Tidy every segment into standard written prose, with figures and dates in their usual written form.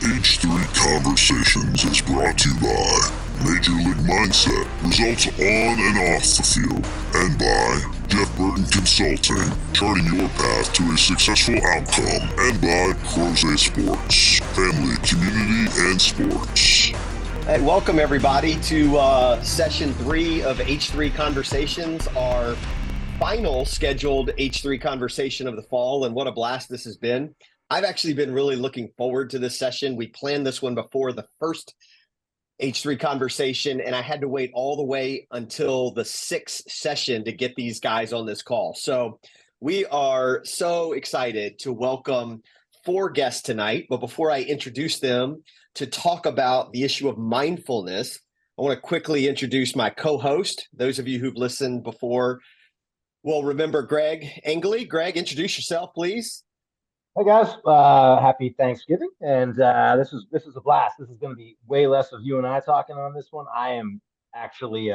H3 Conversations is brought to you by Major League Mindset, results on and off the field, and by Jeff Burton Consulting, charting your path to a successful outcome, and by Crozet Sports, family, community, and sports. Hey, welcome everybody to session 3 of H3 Conversations, our final scheduled H3 conversation of the fall, and what a blast this has been. I've actually been really looking forward to this session. We planned this one before the first H3 conversation, and I had to wait all the way until the 6th session to get these guys on this call. So we are so excited to welcome 4 guests tonight. But before I introduce them to talk about the issue of mindfulness, I want to quickly introduce my co-host. Those of you who've listened before will remember Greg Angilly. Greg, introduce yourself, please. Hey guys, happy Thanksgiving, and this is a blast. This is going to be way less of you and I talking on this one. I am actually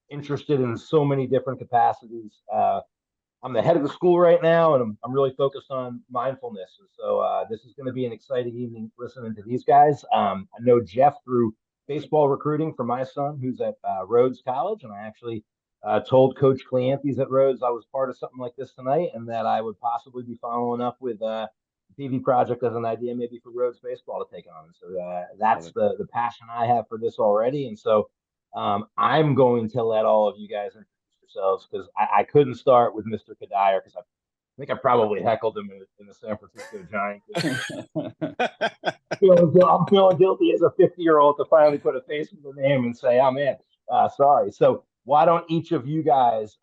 interested in so many different capacities. I'm the head of the school right now, and I'm really focused on mindfulness. And so this is going to be an exciting evening listening to these guys. I know Jeff through baseball recruiting for my son, who's at Rhodes College, and I actually told Coach Cleanthes at Rhodes I was part of something like this tonight, and that I would possibly be following up with Peavey project as an idea maybe for Rhodes baseball to take on. So that's the passion I have for this already. And so I'm going to let all of you guys introduce yourselves, because I couldn't start with Mr. Cuddyer, because I think I probably heckled him in the San Francisco Giants. I'm feeling guilty as a 50-year-old to finally put a face with the name and say, I'm in. Sorry. So why don't each of you guys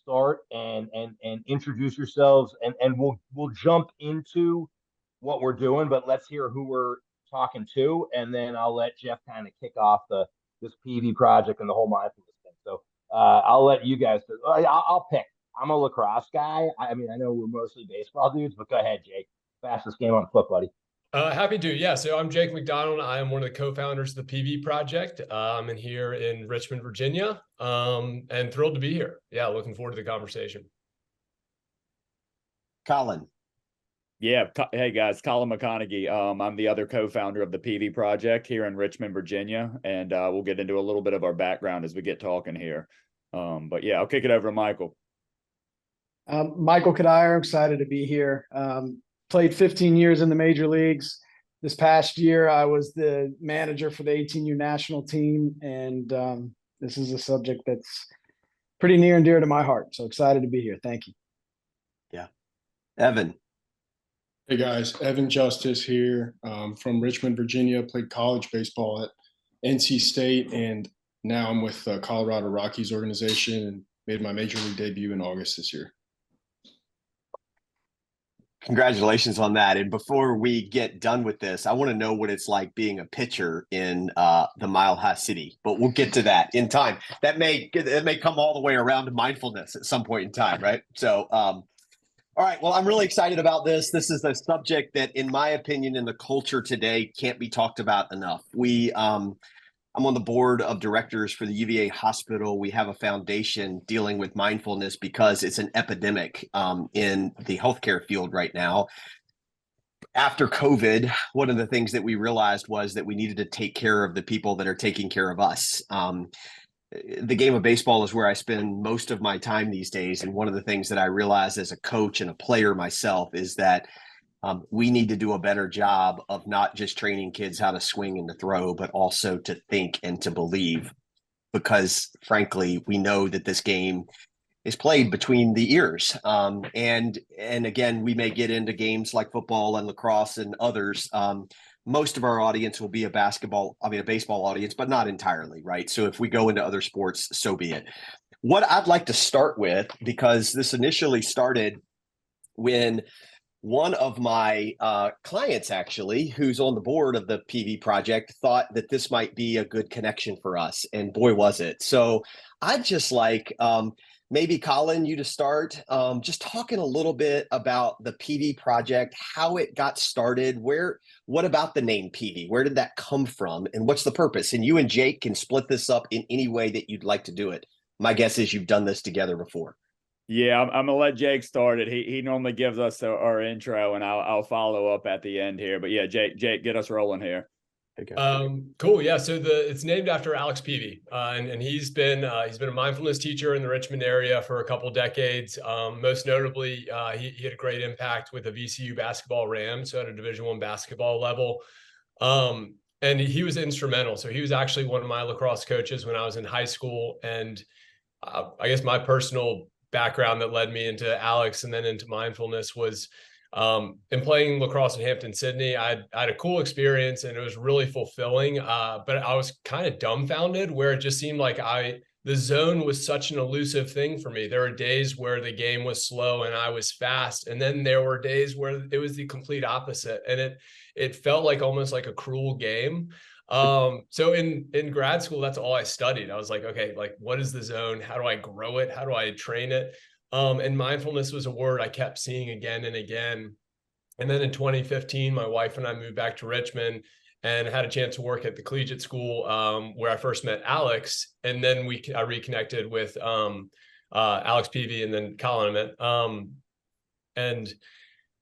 start and introduce yourselves, and we'll jump into what we're doing, but let's hear who we're talking to, and then I'll let Jeff kind of kick off this Peavey project and the whole mindfulness thing. So I'll let you guys do. I'll pick. I'm a lacrosse guy. I mean, I know we're mostly baseball dudes, but go ahead, Jake. Fastest game on foot, buddy. Happy to. Yeah. So I'm Jake McDonald. I am one of the co-founders of the Peavey project. I'm here in Richmond, Virginia, and thrilled to be here. Yeah. Looking forward to the conversation. Collin. Yeah. Hey guys, Collin McConaghy. I'm the other co-founder of the Peavey project here in Richmond, Virginia. And we'll get into a little bit of our background as we get talking here. But yeah, I'll kick it over to Michael. Michael Cuddyer, excited to be here. Played 15 years in the major leagues. This past year, I was the manager for the 18U national team, and this is a subject that's pretty near and dear to my heart. So excited to be here. Thank you. Yeah. Evan. Hey guys, Evan Justice here from Richmond, Virginia. Played college baseball at NC State, and now I'm with the Colorado Rockies organization and made my major league debut in August this year. Congratulations on that. And before we get done with this, I want to know what it's like being a pitcher in the Mile High City, but we'll get to that in time. That may come all the way around to mindfulness at some point in time, right? So, all right. Well, I'm really excited about this. This is a subject that, in my opinion, in the culture today, can't be talked about enough. I'm on the board of directors for the UVA hospital. We have a foundation dealing with mindfulness because it's an epidemic in the healthcare field right now. After COVID, one of the things that we realized was that we needed to take care of the people that are taking care of us. The game of baseball is where I spend most of my time these days. And one of the things that I realized as a coach and a player myself is that we need to do a better job of not just training kids how to swing and to throw, but also to think and to believe, because frankly, we know that this game is played between the ears. And again, we may get into games like football and lacrosse and others. Most of our audience will be a baseball audience, but not entirely, right? So if we go into other sports, so be it. What I'd like to start with, because this initially started when one of my clients, actually, who's on the board of the Peavey project, thought that this might be a good connection for us. And boy, was it. So I'd just like maybe, Collin, you to start just talking a little bit about the Peavey project, how it got started, what about the name Peavey? Where did that come from? And what's the purpose? And you and Jake can split this up in any way that you'd like to do it. My guess is you've done this together before. Yeah, I'm gonna let Jake start it. He normally gives us our intro, and I'll follow up at the end here. But yeah, Jake, get us rolling here. Cool. Yeah. So it's named after Alex Peavey, and he's been a mindfulness teacher in the Richmond area for a couple decades. Most notably, he had a great impact with the VCU basketball Rams, so at a Division I basketball level. And he was instrumental. So he was actually one of my lacrosse coaches when I was in high school. And I guess my personal background that led me into Alex and then into mindfulness was in playing lacrosse at Hampton Sydney. I had a cool experience and it was really fulfilling. But I was kind of dumbfounded where it just seemed like the zone was such an elusive thing for me. There were days where the game was slow and I was fast. And then there were days where it was the complete opposite. And it felt like almost like a cruel game. So in grad school, that's all I studied. I was like, okay, like what is the zone? How do I grow it? How do I train it? And mindfulness was a word I kept seeing again and again. And then in 2015, my wife and I moved back to Richmond and had a chance to work at the collegiate school where I first met Alex. And then I reconnected with Alex Peavey and then Collin. And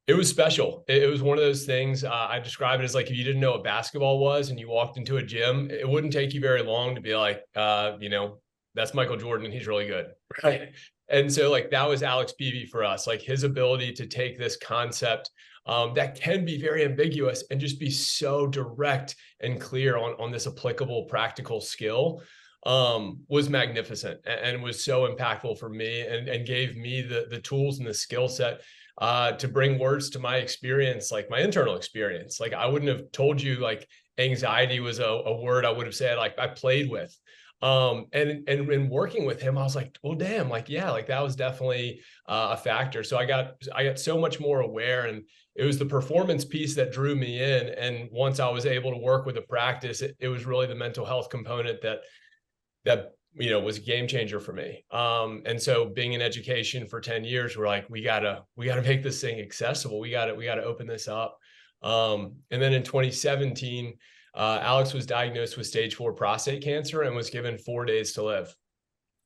it was special. It was one of those things I describe it as like if you didn't know what basketball was and you walked into a gym, it wouldn't take you very long to be like, that's Michael Jordan and he's really good, right? And so like that was Alex Peavey for us, like his ability to take this concept that can be very ambiguous and just be so direct and clear on this applicable practical skill was magnificent and was so impactful for me and gave me the tools and the skill set to bring words to my experience, like my internal experience. Like I wouldn't have told you like anxiety was a word I would have said like I played with. And in working with him, I was like, well, damn, like, yeah, like that was definitely a factor. So I got so much more aware, and it was the performance piece that drew me in. And once I was able to work with a practice, it was really the mental health component that was a game changer for me. And so being in education for 10 years, we're like, we gotta make this thing accessible. We gotta open this up. And then in 2017, Alex was diagnosed with stage 4 prostate cancer and was given 4 days to live.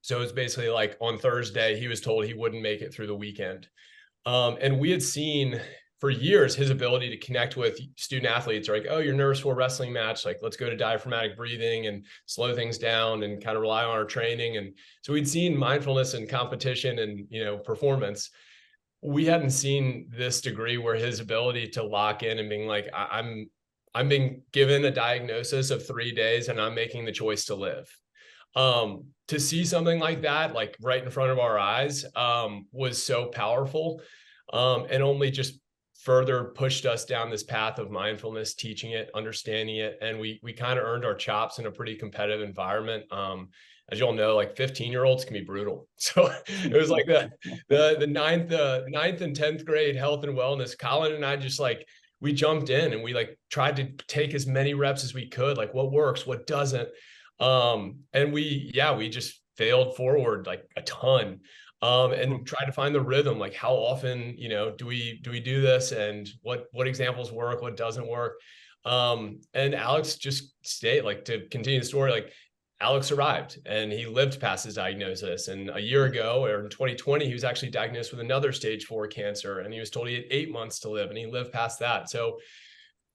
So it was basically like on Thursday, he was told he wouldn't make it through the weekend. And we had seen for years his ability to connect with student athletes, like, oh, you're nervous for a wrestling match, like let's go to diaphragmatic breathing and slow things down and kind of rely on our training. And so we'd seen mindfulness and competition and performance. We hadn't seen this degree where his ability to lock in and being like, I'm being given a diagnosis of 3 days and I'm making the choice to live. To see something like that, like right in front of our eyes, was so powerful, and only just further pushed us down this path of mindfulness, teaching it, understanding it. And we kind of earned our chops in a pretty competitive environment. As you all know, like 15-year-olds can be brutal. So it was like the ninth and 10th grade health and wellness. Collin and I just like, we jumped in and we like tried to take as many reps as we could, like what works, what doesn't. And we just failed forward like a ton. And try to find the rhythm, like how often, do we do this and what examples work, what doesn't work. And Alex just stayed, like to continue the story, like Alex survived and he lived past his diagnosis. And a year ago, or in 2020, he was actually diagnosed with another stage 4 cancer and he was told he had 8 months to live and he lived past that. So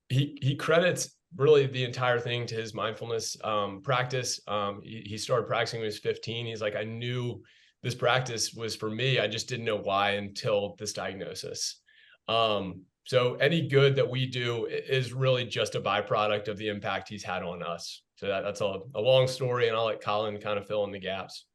he credits really the entire thing to his mindfulness practice. He started practicing when he was 15. He's like, I knew this practice was for me. I just didn't know why until this diagnosis. So any good that we do is really just a byproduct of the impact he's had on us. So that's a long story, and I'll let Collin kind of fill in the gaps.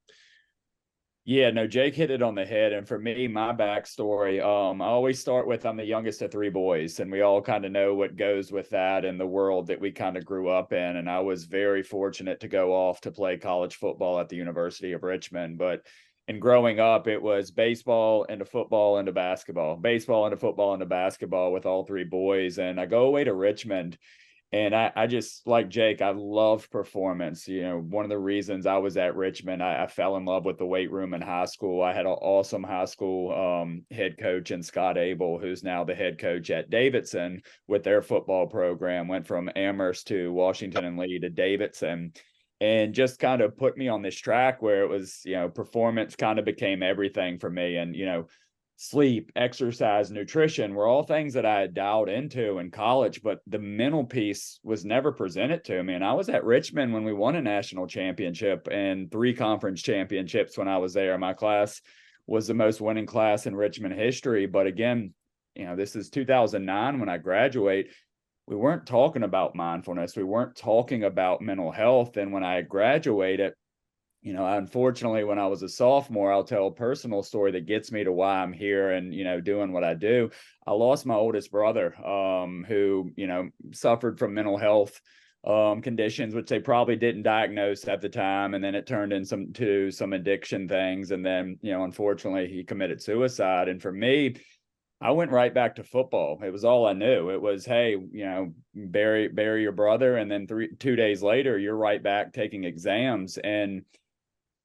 Yeah, no, Jake hit it on the head. And for me, my backstory, I always start with I'm the youngest of 3 boys, and we all kind of know what goes with that and the world that we kind of grew up in. And I was very fortunate to go off to play college football at the University of Richmond. But in growing up, it was baseball into football into basketball, baseball into football into basketball with all 3 boys. And I go away to Richmond. And I just, like Jake, I loved performance. One of the reasons I was at Richmond, I fell in love with the weight room in high school. I had an awesome high school head coach in Scott Abel, who's now the head coach at Davidson with their football program, went from Amherst to Washington and Lee to Davidson. and just kind of put me on this track where it was, performance kind of became everything for me. And, sleep, exercise, nutrition were all things that I had dialed into in college, but the mental piece was never presented to me. And I was at Richmond when we won a national championship and 3 conference championships when I was there. My class was the most winning class in Richmond history. But again, this is 2009 when I graduate. We weren't talking about mindfulness. We weren't talking about mental health. And when I graduated, unfortunately, when I was a sophomore, I'll tell a personal story that gets me to why I'm here and, doing what I do. I lost my oldest brother, who, suffered from mental health conditions, which they probably didn't diagnose at the time. And then it turned into some addiction things. And then, unfortunately, he committed suicide. And for me, I went right back to football. It was all I knew. It was, hey, bury your brother. And then 2 days later, you're right back taking exams. And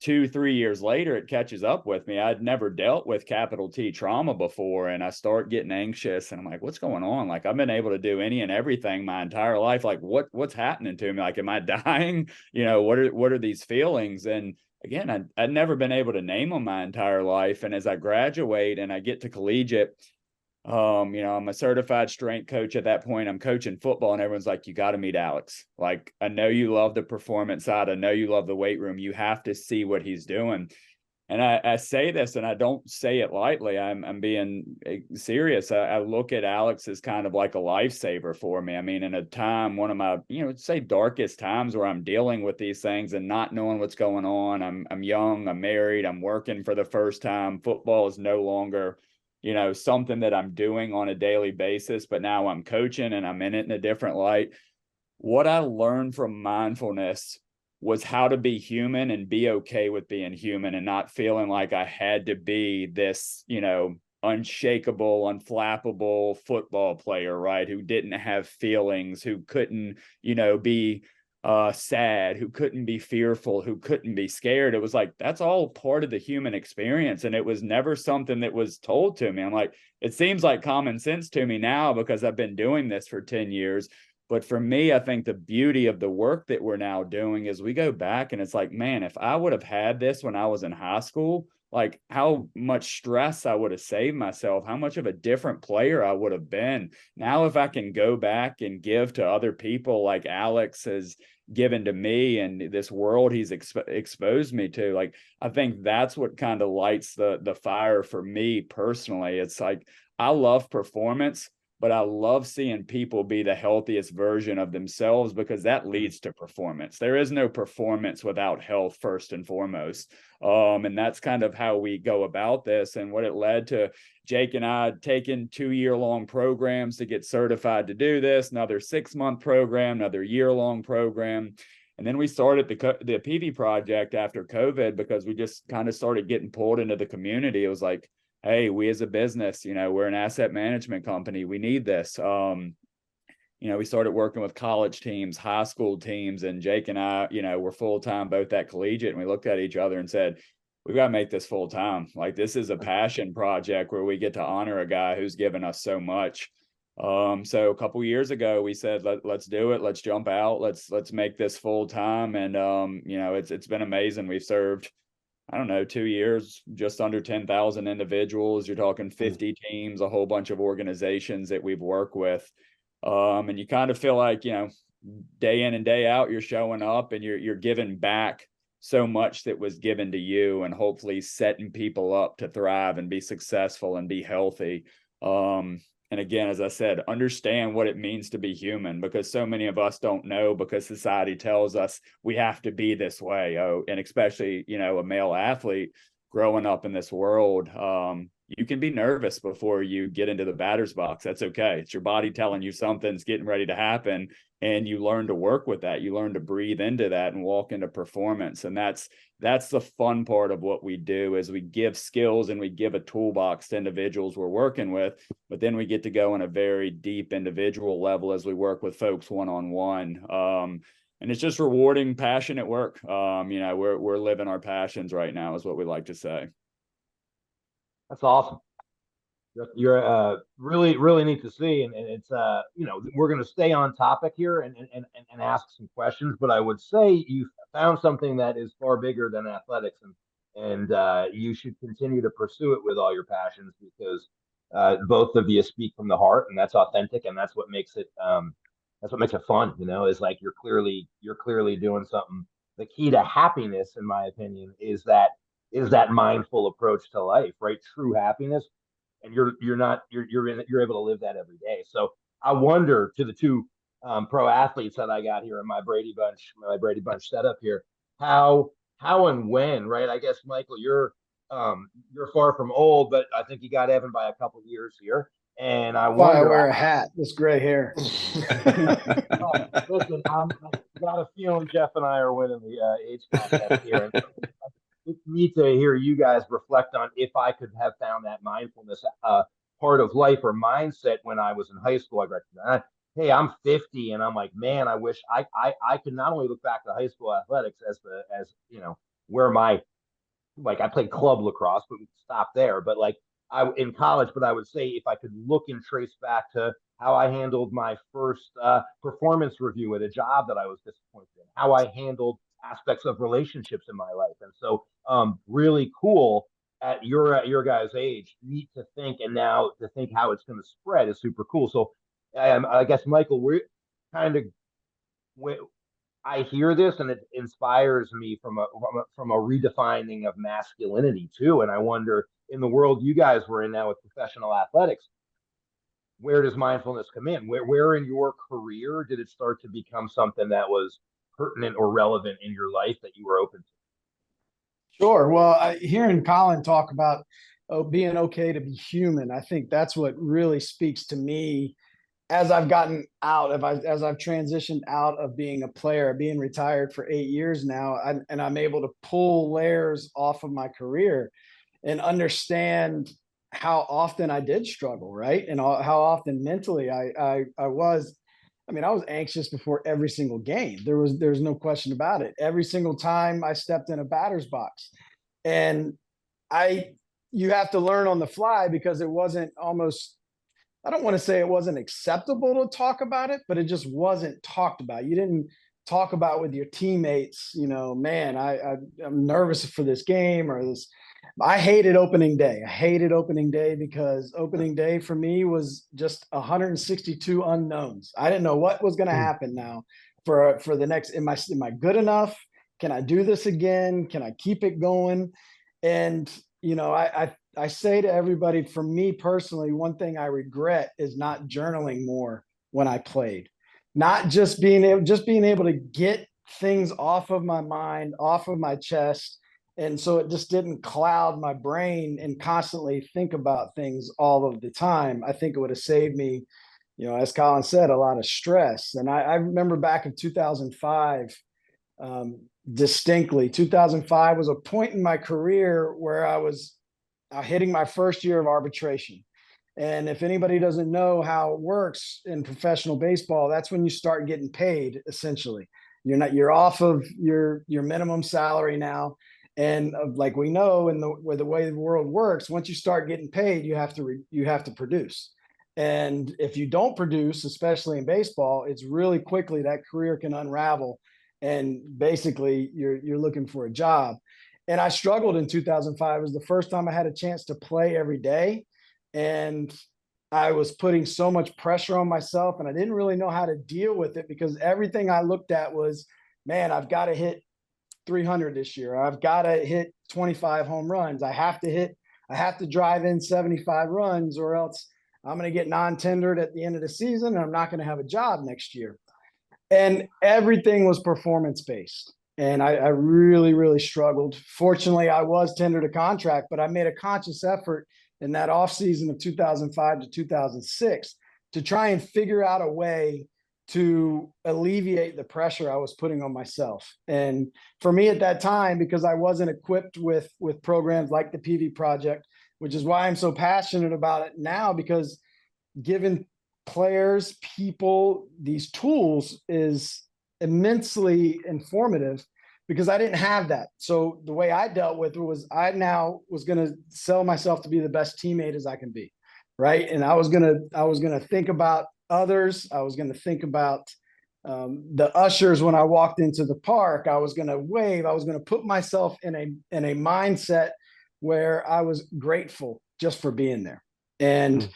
2-3 years later, it catches up with me. I'd never dealt with capital T trauma before. And I start getting anxious and I'm like, what's going on? Like, I've been able to do any and everything my entire life. Like, what's happening to me? Like, am I dying? What are these feelings? And again, I'd never been able to name them my entire life. And as I graduate and I get to collegiate, I'm a certified strength coach at that point. I'm coaching football and everyone's like, you got to meet Alex. Like, I know you love the performance side. I know you love the weight room. You have to see what he's doing. And I say this and I don't say it lightly. I'm being serious. I look at Alex as kind of like a lifesaver for me. I mean, in a time, one of my, say darkest times where I'm dealing with these things and not knowing what's going on. I'm young, I'm married, I'm working for the first time. Football is no longer something that I'm doing on a daily basis, but now I'm coaching and I'm in it in a different light. What I learned from mindfulness was how to be human and be okay with being human and not feeling like I had to be this, unshakable, unflappable football player, right? Who didn't have feelings, who couldn't, be sad, who couldn't be fearful, who couldn't be scared. It was like, that's all part of the human experience. And it was never something that was told to me. I'm like, it seems like common sense to me now because I've been doing this for 10 years. But for me, I think the beauty of the work that we're now doing is we go back and it's like, man, if I would have had this when I was in high school, like how much stress I would have saved myself, how much of a different player I would have been. Now, if I can go back and give to other people like Alex has given to me and this world he's exposed me to, like, I think that's what kind of lights the fire for me personally. It's like, I love performance, but I love seeing people be the healthiest version of themselves because that leads to performance. There is no performance without health first and foremost. And that's kind of how we go about this and what it led to. Jake and I had taken 2-year-long programs to get certified to do this, another 6-month program, another year-long program. And then we started the Peavey project after COVID because we just kind of started getting pulled into the community. It was like, hey, we as a business, we're an asset management company. We need this. We started working with college teams, high school teams, and Jake and I, were full-time both at collegiate. And we looked at each other and said, we've got to make this full-time. Like, this is a passion project where we get to honor a guy who's given us so much. So a couple of years ago, we said, let's do it. Let's jump out. Let's make this full-time. And, it's been amazing. We've served, 2 years, just under 10,000 individuals. You're talking 50 teams, a whole bunch of organizations that we've worked with. And you kind of feel like, day in and day out, you're showing up and you're giving back so much that was given to you and hopefully setting people up to thrive and be successful and be healthy. And again, as I said, understand what it means to be human, because so many of us don't know because society tells us we have to be this way. Oh, and especially, a male athlete growing up in this world, you can be nervous before you get into the batter's box. That's okay. It's your body telling you something's getting ready to happen. And you learn to work with that. You learn to breathe into that and walk into performance. And that's the fun part of what we do, is we give skills and we give a toolbox to individuals we're working with, but then we get to go on a very deep individual level as we work with folks one-on-one. And it's just rewarding, passionate work. We're living our passions right now is what we like to say. That's awesome. You're really really neat to see, and it's we're going to stay on topic here and ask some questions, but I would say you found something that is far bigger than athletics, and you should continue to pursue it with all your passions because both of you speak from the heart, and that's authentic, and that's what makes it fun. Is like you're clearly doing something. The key to happiness, in my opinion, is that mindful approach to life, right? True happiness, and you're able to live that every day. So I wonder, to the two pro athletes that I got here in my Brady Bunch setup here, how and when, right? I guess Michael, you're far from old, but I think you got Evan by a couple years here, and I Why I wonder. wear a hat, this gray hair. Listen, I got a feeling Jeff and I are winning the age contest here. And it's neat to hear you guys reflect on if I could have found that mindfulness part of life or mindset when I was in high school. Hey, I'm 50, and I'm like, man, I wish I could not only look back to high school athletics as where my like I played club lacrosse, but we stopped there. But like I in college, but I would say if I could look and trace back to how I handled my first performance review at a job that I was disappointed in, how I handled aspects of relationships in my life, and so really cool at your guys' age. Neat to think, and now to think how it's going to spread is super cool. So I guess Michael, we're kind of I hear this and it inspires me from a redefining of masculinity too. And I wonder, in the world you guys were in now with professional athletics, where does mindfulness come in? Where in your career did it start to become something that was pertinent or relevant in your life that you were open to? Sure. Well, hearing Collin talk about being okay to be human, I think that's what really speaks to me as I've gotten out of, as I've transitioned out of being a player, being retired for 8 years now, and I'm able to pull layers off of my career and understand how often I did struggle, right? And how often mentally I was. I mean, I was anxious before every single game. There's no question about it. Every single time I stepped in a batter's box, and I you have to learn on the fly because it wasn't almost. I don't want to say it wasn't acceptable to talk about it, but it just wasn't talked about. You didn't talk about with your teammates, man, I'm nervous for this game or this. I hated opening day. I hated opening day because opening day for me was just 162 unknowns. I didn't know what was going to happen now for the next. Am I good enough? Can I do this again? Can I keep it going? And I say to everybody, for me personally, one thing I regret is not journaling more when I played, not just being able to get things off of my mind, off of my chest. And so it just didn't cloud my brain and constantly think about things all of the time. I think it would have saved me, as Collin said, a lot of stress. And I remember back in 2005, distinctly, 2005 was a point in my career where I was hitting my first year of arbitration. And if anybody doesn't know how it works in professional baseball, that's when you start getting paid. Essentially, you're off of your minimum salary now. And like we know, in the way the world works, once you start getting paid, you have to produce. And if you don't produce, especially in baseball, it's really quickly that career can unravel. And basically you're looking for a job. And I struggled in 2005. It was the first time I had a chance to play every day. And I was putting so much pressure on myself, and I didn't really know how to deal with it because everything I looked at was, man, I've got to hit 300 this year. I've got to hit 25 home runs. I have to drive in 75 runs, or else I'm going to get non-tendered at the end of the season and I'm not going to have a job next year. And everything was performance-based. And I really, really struggled. Fortunately, I was tendered a contract, but I made a conscious effort in that offseason of 2005 to 2006 to try and figure out a way to alleviate the pressure I was putting on myself. And for me at that time, because I wasn't equipped with programs like the Peavey Project, which is why I'm so passionate about it now, because giving players, people, these tools is immensely informative, because I didn't have that. So the way I dealt with it was I now was going to sell myself to be the best teammate as I can be. right? And I was gonna think about others. I was gonna think about the ushers when I walked into the park. I was gonna wave. I was gonna put myself in a mindset where I was grateful just for being there. And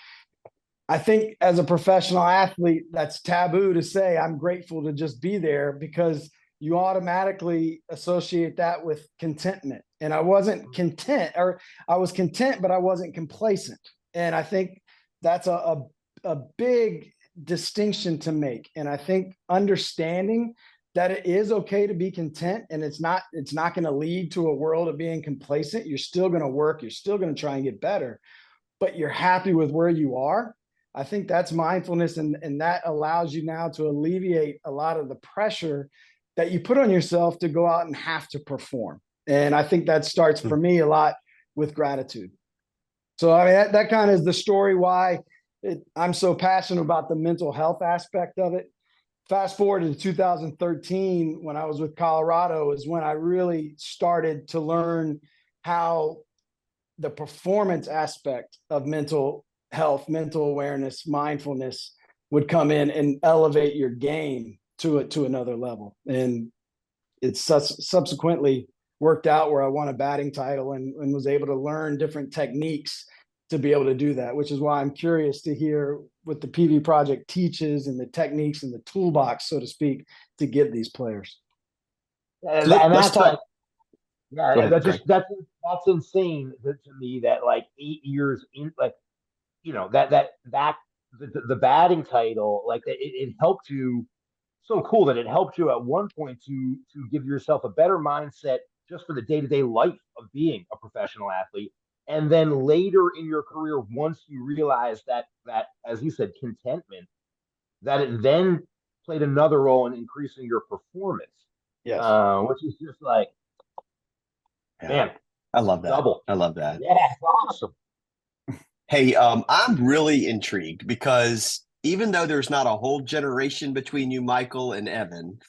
I think as a professional athlete, that's taboo to say I'm grateful to just be there, because you automatically associate that with contentment. And I wasn't content, or I was content, but I wasn't complacent. And I think that's a big distinction to make. And I think understanding that it is okay to be content, and it's not going to lead to a world of being complacent. You're still going to work. You're still going to try and get better, but you're happy with where you are. I think that's mindfulness. And that allows you now to alleviate a lot of the pressure that you put on yourself to go out and have to perform. And I think that starts for me a lot with gratitude. So I mean, that kind of is the story why I'm so passionate about the mental health aspect of it. Fast forward to 2013, when I was with Colorado, is when I really started to learn how the performance aspect of mental health, mental awareness, mindfulness would come in and elevate your game to another level. And it's subsequently worked out where I won a batting title and was able to learn different techniques to be able to do that, which is why I'm curious to hear what the Peavey project teaches and the techniques and the toolbox, so to speak, to give these players. And Let's that's talk. like, yeah, Ahead, that's insane to me that like 8 years in, like, you know, the batting title, like it helped you. So cool that it helped you at one point to give yourself a better mindset just for the day-to-day life of being a professional athlete. And then later in your career, once you realize that as you said, contentment, that it then played another role in increasing your performance. Yes. Which is just like, man, I love that. double. I love that. Yeah, it's awesome. Hey, I'm really intrigued because even though there's not a whole generation between you, Michael, and Evan,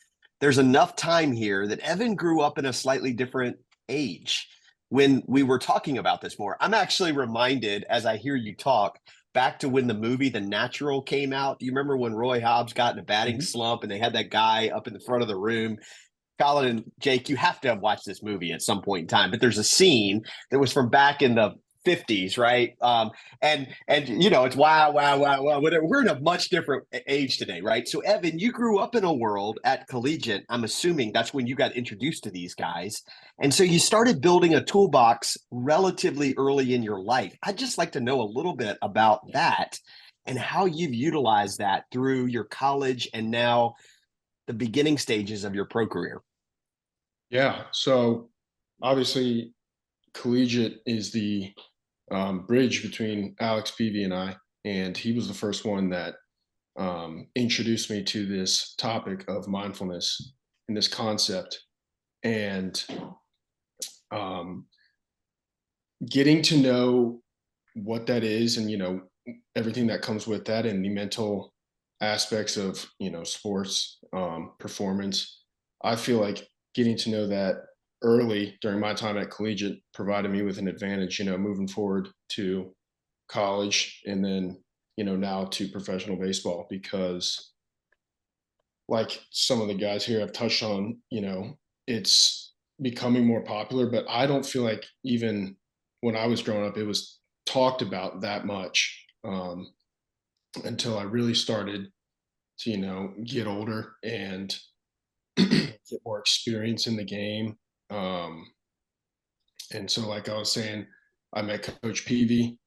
there's enough time here that Evan grew up in a slightly different age. When we were talking about this more, I'm actually reminded as I hear you talk back to when the movie The Natural came out. Do you remember when Roy Hobbs got in a batting slump and they had that guy up in the front of the room? Collin and Jake, you have to have watched this movie at some point in time, but there's a scene that was from back in the 50s, right? And you know, it's wow, whatever. We're in a much different age today, right? So Evan, you grew up in a world at collegiate. I'm assuming that's when you got introduced to these guys. And so you started building a toolbox relatively early in your life. I'd just like to know a little bit about that and how you've utilized that through your college and now the beginning stages of your pro career. Yeah. So obviously collegiate is the bridge between Alex Peavey and I, and he was the first one that introduced me to this topic of mindfulness and this concept, and getting to know what that is, and you know, everything that comes with that, and the mental aspects of, you know, sports performance. I feel like getting to know that early during my time at collegiate provided me with an advantage, you know, moving forward to college and then, you know, now to professional baseball, because like some of the guys here have touched on, you know, it's becoming more popular, but I don't feel like even when I was growing up, it was talked about that much until I really started to, you know, get older and get more experience in the game. And so, like I was saying, I met Coach Peavey.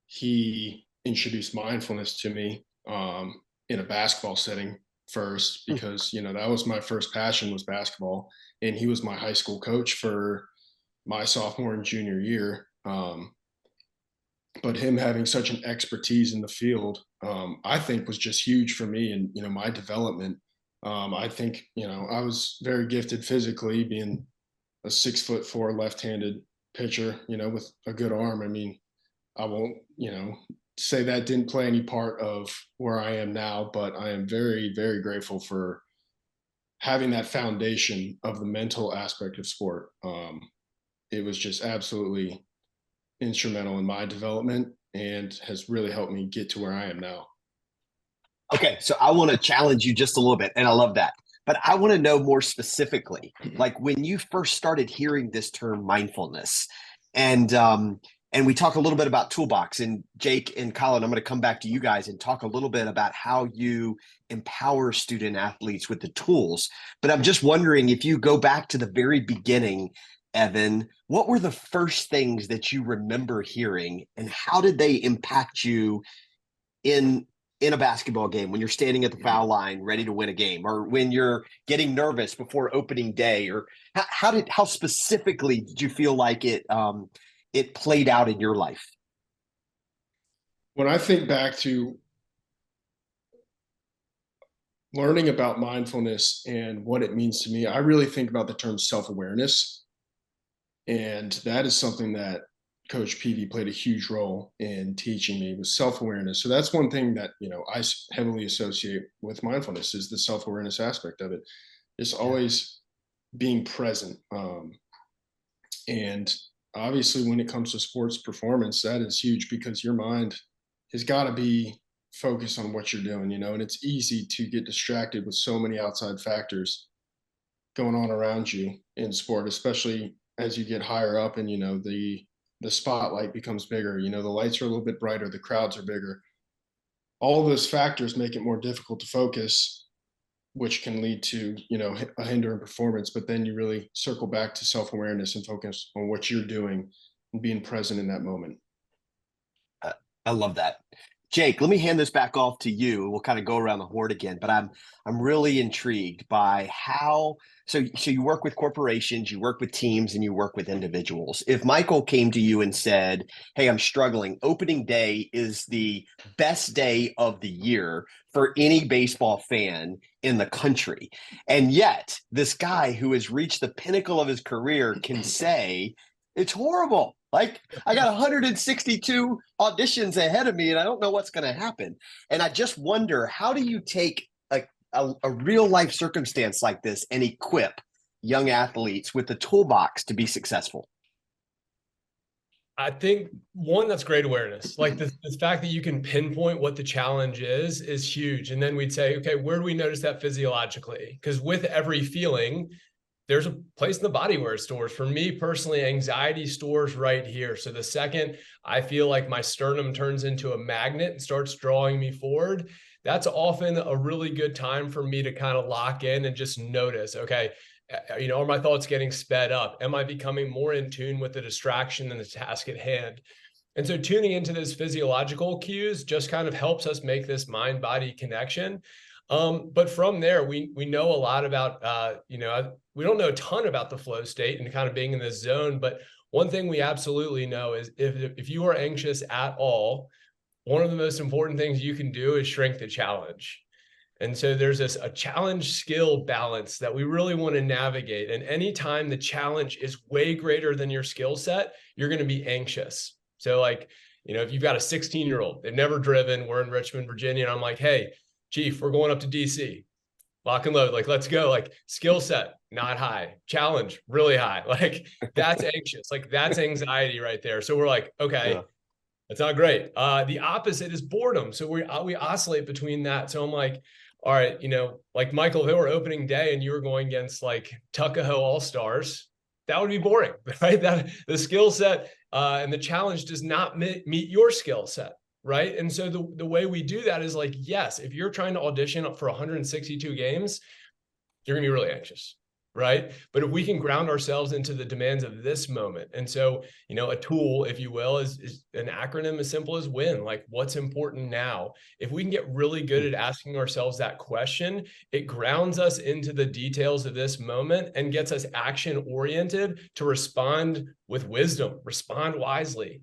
He introduced mindfulness to me in a basketball setting first, because, you know, that was my first passion, was basketball. And he was my high school coach for my sophomore and junior year. But him having such an expertise in the field, I think was just huge for me and, you know, my development. I think, you know, I was very gifted physically, being a 6'4" left-handed pitcher, you know, with a good arm. I mean, I won't, you know, say that didn't play any part of where I am now, but I am very, very grateful for having that foundation of the mental aspect of sport. It was just absolutely instrumental in my development. and has really helped me get to where I am now. Okay, so I want to challenge you just a little bit, and I love that. But I want to know more specifically, like when you first started hearing this term mindfulness, and we talk a little bit about toolbox. And Jake and Collin, I'm going to come back to you guys and talk a little bit about how you empower student athletes with the tools. But I'm just wondering, if you go back to the very beginning, Evan, what were the first things that you remember hearing, and how did they impact you in a basketball game, when you're standing at the foul line ready to win a game, or when you're getting nervous before opening day? Or how specifically did you feel like it played out in your life? When I think back to learning about mindfulness and what it means to me, I really think about the term self-awareness. And that is something that Coach Peavey played a huge role in teaching me, was self-awareness. So that's one thing that, I heavily associate with mindfulness, is the self-awareness aspect of it. It's always being present. And obviously when it comes to sports performance, that is huge, because your mind has got to be focused on what you're doing, and it's easy to get distracted with so many outside factors going on around you in sport, especially as you get higher up and, the spotlight becomes bigger, the lights are a little bit brighter, the crowds are bigger. All of those factors make it more difficult to focus, which can lead to, a hindering performance. But then you really circle back to self-awareness and focus on what you're doing and being present in that moment. I love that. Jake, let me hand this back off to you. We'll kind of go around the horn again, but I'm really intrigued by how. So you work with corporations, you work with teams, and you work with individuals. If Michael came to you and said, "Hey, I'm struggling. Opening day is the best day of the year for any baseball fan in the country," and yet this guy who has reached the pinnacle of his career can say, "It's horrible. Like, I got 162 auditions ahead of me, and I don't know what's going to happen." And I just wonder, how do you take a real life circumstance like this and equip young athletes with the toolbox to be successful? I think one, that's great awareness. Like the fact that you can pinpoint what the challenge is huge. And then we'd say, okay, where do we notice that physiologically? Because with every feeling, there's a place in the body where it stores. For me personally, anxiety stores right here. So the second I feel like my sternum turns into a magnet and starts drawing me forward, that's often a really good time for me to kind of lock in and just notice, okay, are my thoughts getting sped up? Am I becoming more in tune with the distraction than the task at hand? And so tuning into those physiological cues just kind of helps us make this mind-body connection. But from there, we know a lot about, we don't know a ton about the flow state and kind of being in this zone. But one thing we absolutely know is if you are anxious at all, one of the most important things you can do is shrink the challenge. And so there's a challenge skill balance that we really want to navigate. And anytime the challenge is way greater than your skill set, you're going to be anxious. So like, if you've got a 16-year-old, they've never driven, we're in Richmond, Virginia, and I'm like, "Hey, Chief, we're going up to DC, lock and load, like, let's go." Like, skill set, not high, challenge, really high. Like, that's anxious. Like, that's anxiety right there. So we're like, okay, that's not great. The opposite is boredom. So we oscillate between that. So I'm like, all right, like Michael, if it were opening day and you were going against like Tuckahoe All-Stars, that would be boring, right? That the skill set and the challenge does not meet your skill set. Right. And so the way we do that is like, yes, if you're trying to audition for 162 games, you're going to be really anxious. Right. But if we can ground ourselves into the demands of this moment. And so, a tool, if you will, is an acronym as simple as WIN, like what's important now. If we can get really good at asking ourselves that question, it grounds us into the details of this moment and gets us action oriented to respond with wisdom, respond wisely.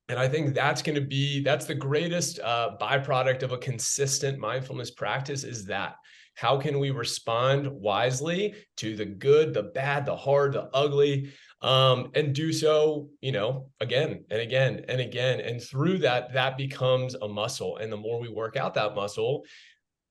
And I think that's the greatest byproduct of a consistent mindfulness practice, is that how can we respond wisely to the good, the bad, the hard, the ugly, and do so, again and again and again. And through that becomes a muscle. And the more we work out that muscle,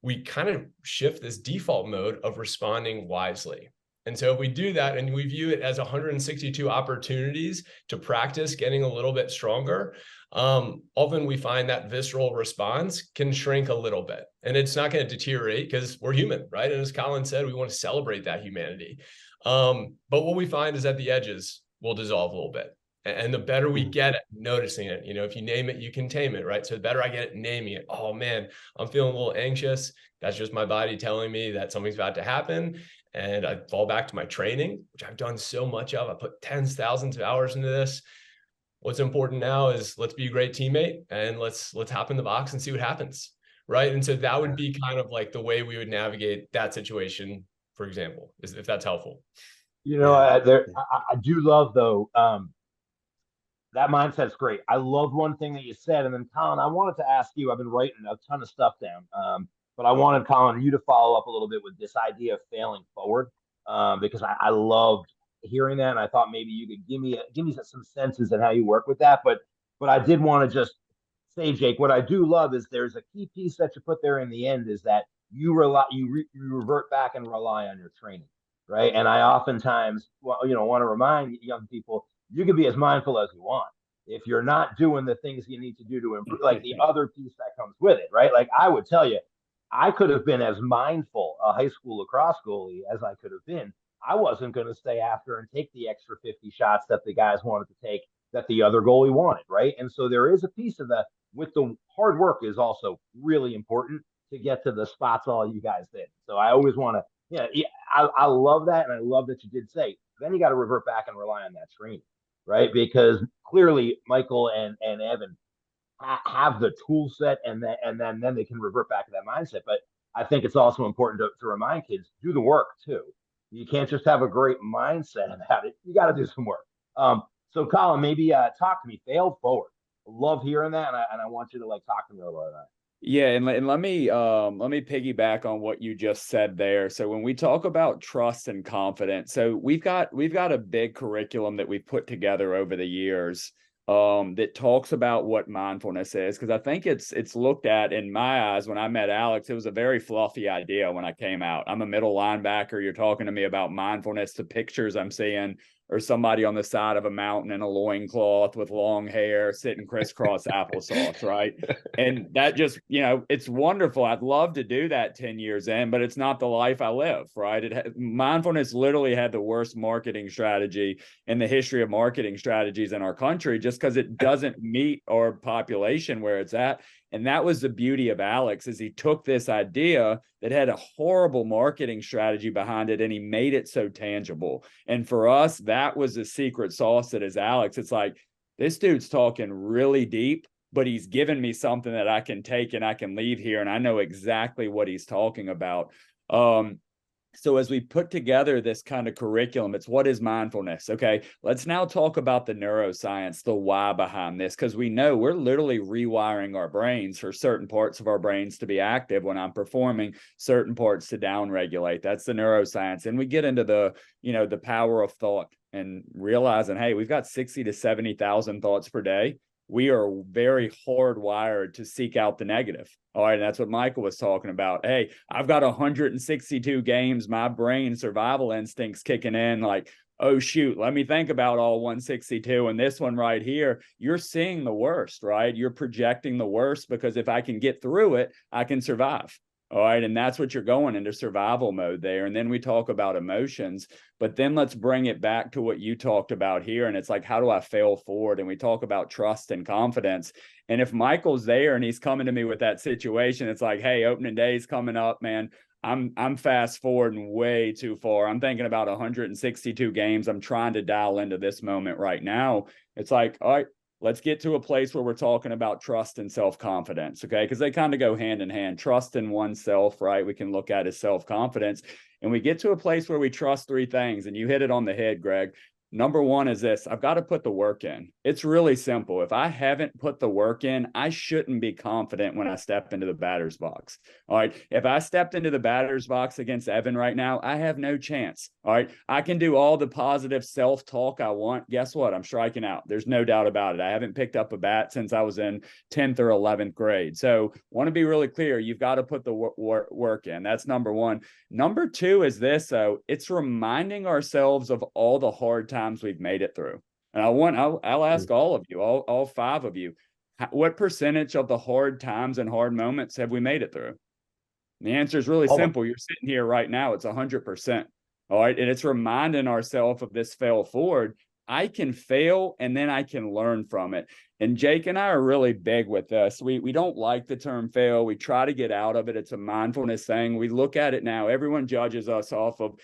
we kind of shift this default mode of responding wisely. And so if we do that and we view it as 162 opportunities to practice getting a little bit stronger, often we find that visceral response can shrink a little bit, and it's not going to deteriorate because we're human, right? And as Collin said, we want to celebrate that humanity. But what we find is that the edges will dissolve a little bit. And the better we get at noticing it, if you name it, you can tame it, right? So the better I get at naming it, oh man, I'm feeling a little anxious. That's just my body telling me that something's about to happen. And I fall back to my training, which I've done so much of. I put tens, thousands of hours into this. What's important now is let's be a great teammate and let's hop in the box and see what happens, right? And so that would be kind of like the way we would navigate that situation, for example, if that's helpful. I do love though. That mindset's great. I love one thing that you said, and then Collin, I wanted to ask you. I've been writing a ton of stuff down, but I wanted Collin you to follow up a little bit with this idea of failing forward, because I loved hearing that, and I thought maybe you could give me some senses on how you work with that. But I did want to just say, Jake, what I do love is there's a key piece that you put there in the end is that you revert back and rely on your training, right? And I oftentimes, want to remind young people, you can be as mindful as you want. If you're not doing the things you need to do to improve, like the other piece that comes with it, right? Like I would tell you, I could have been as mindful a high school lacrosse goalie as I could have been. I wasn't going to stay after and take the extra 50 shots that the guys wanted to take that the other goalie wanted, right? And so there is a piece of that with the hard work is also really important to get to the spots all you guys did. So I always want to, I love that. And I love that you did say, then you got to revert back and rely on that training, right? Because clearly Michael and Evan have the tool set and then they can revert back to that mindset. But I think it's also important to remind kids, do the work too. You can't just have a great mindset about it. You got to do some work. So Collin, maybe talk to me, failed forward. Love hearing that. And I want you to talk to me about that. Yeah, and let me piggyback on what you just said there. So when we talk about trust and confidence, so we've got a big curriculum that we've put together over the years that talks about what mindfulness is, because I think it's looked at in my eyes. When I met Alex, it was a very fluffy idea when I came out. I'm a middle linebacker. You're talking to me about mindfulness, the pictures I'm seeing or somebody on the side of a mountain in a loincloth with long hair sitting crisscross applesauce, right? And that just, it's wonderful. I'd love to do that 10 years in, but it's not the life I live, right? Mindfulness literally had the worst marketing strategy in the history of marketing strategies in our country, just because it doesn't meet our population where it's at. And that was the beauty of Alex, is he took this idea that had a horrible marketing strategy behind it and he made it so tangible. And for us, that was the secret sauce that is Alex. It's like, this dude's talking really deep, but he's given me something that I can take and I can leave here and I know exactly what he's talking about. So as we put together this kind of curriculum, it's what is mindfulness? Okay, let's now talk about the neuroscience, the why behind this, because we know we're literally rewiring our brains for certain parts of our brains to be active when I'm performing, certain parts to downregulate. That's the neuroscience. And we get into the power of thought and realizing, hey, we've got 60 to 70,000 thoughts per day. We are very hardwired to seek out the negative. All right. And that's what Michael was talking about. Hey, I've got 162 games. My brain survival instincts kicking in like, oh, shoot, let me think about all 162. And this one right here, you're seeing the worst, right? You're projecting the worst because if I can get through it, I can survive. All right. And that's what you're going into survival mode there. And then we talk about emotions, but then let's bring it back to what you talked about here. And it's like, how do I fail forward? And we talk about trust and confidence. And if Michael's there and he's coming to me with that situation, it's like, hey, opening day is coming up, man. I'm fast forwarding way too far. I'm thinking about 162 games. I'm trying to dial into this moment right now. It's like, all right, let's get to a place where we're talking about trust and self-confidence, okay? Because they kind of go hand in hand. Trust in oneself, right? We can look at as self-confidence. And we get to a place where we trust three things. And you hit it on the head, Greg. Number one is this: I've got to put the work in. It's really simple. If I haven't put the work in, I shouldn't be confident when I step into the batter's box. All right. If I stepped into the batter's box against Evan right now, I have no chance. All right. I can do all the positive self-talk I want. Guess what? I'm striking out. There's no doubt about it. I haven't picked up a bat since I was in 10th or 11th grade. So want to be really clear. You've got to put the work in. That's number one. Number two is this, though. It's reminding ourselves of all the hard times we've made it through. And I'll ask all of you, all five of you, what percentage of the hard times and hard moments have we made it through? And the answer is really simple. You're sitting here right now. It's 100%. All right. And it's reminding ourselves of this fail forward. I can fail and then I can learn from it. And Jake and I are really big with this. We don't like the term fail. We try to get out of it. It's a mindfulness thing. We look at it now. Everyone judges us off of,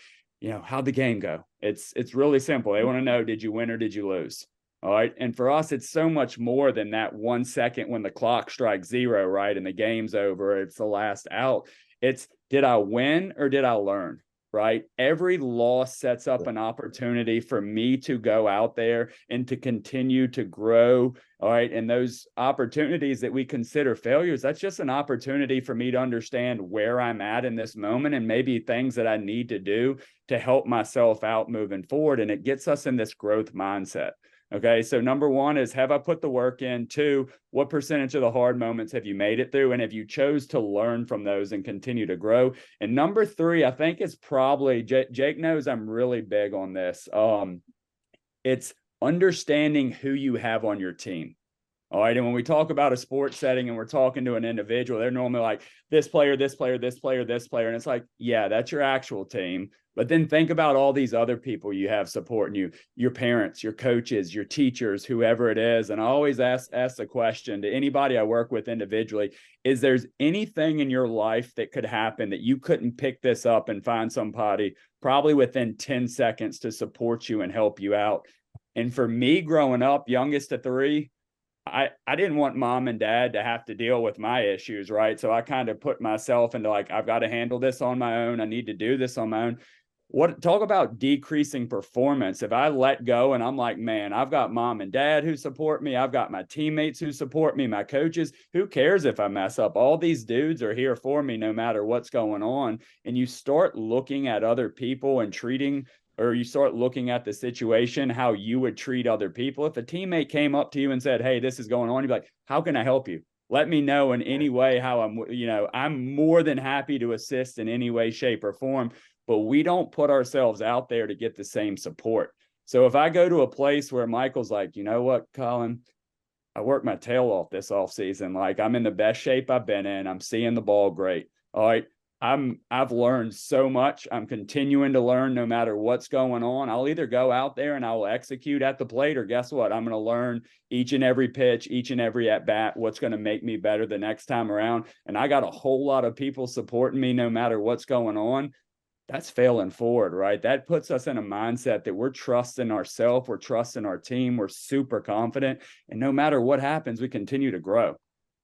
how'd the game go? It's really simple. They want to know, did you win or did you lose? All right. And for us, it's so much more than that 1 second when the clock strikes 0, right? And the game's over. It's the last out. It's, did I win or did I learn? Right? Every loss sets up an opportunity for me to go out there and to continue to grow. All right. And those opportunities that we consider failures, that's just an opportunity for me to understand where I'm at in this moment and maybe things that I need to do to help myself out moving forward. And it gets us in this growth mindset. Okay. So number one is, have I put the work in? 2, what percentage of the hard moments have you made it through? And have you chose to learn from those and continue to grow? And number 3, I think it's probably, Jake knows I'm really big on this. It's understanding who you have on your team. All right. And when we talk about a sports setting and we're talking to an individual, they're normally like this player, this player, this player, this player. And it's like, yeah, that's your actual team. But then think about all these other people you have supporting you, your parents, your coaches, your teachers, whoever it is. And I always ask the question to anybody I work with individually, is there anything in your life that could happen that you couldn't pick this up and find somebody probably within 10 seconds to support you and help you out? And for me growing up, youngest of 3, I didn't want mom and dad to have to deal with my issues, right? So I kind of put myself into like, I've got to handle this on my own. I need to do this on my own. Talk about decreasing performance. If I let go and I'm like, man, I've got mom and dad who support me. I've got my teammates who support me, my coaches. Who cares if I mess up? All these dudes are here for me no matter what's going on. And you start looking at other people and you start looking at the situation, how you would treat other people. If a teammate came up to you and said, hey, this is going on, you'd be like, how can I help you? Let me know in any way how I'm more than happy to assist in any way, shape, or form. But we don't put ourselves out there to get the same support. So if I go to a place where Michael's like, you know what, Collin, I worked my tail off this offseason. Like, I'm in the best shape I've been in. I'm seeing the ball great. All right. I've learned so much. I'm continuing to learn no matter what's going on. I'll either go out there and I will execute at the plate, or guess what? I'm going to learn each and every pitch, each and every at bat, what's going to make me better the next time around. And I got a whole lot of people supporting me no matter what's going on. That's failing forward, right? That puts us in a mindset that we're trusting ourselves, we're trusting our team, we're super confident. And no matter what happens, we continue to grow.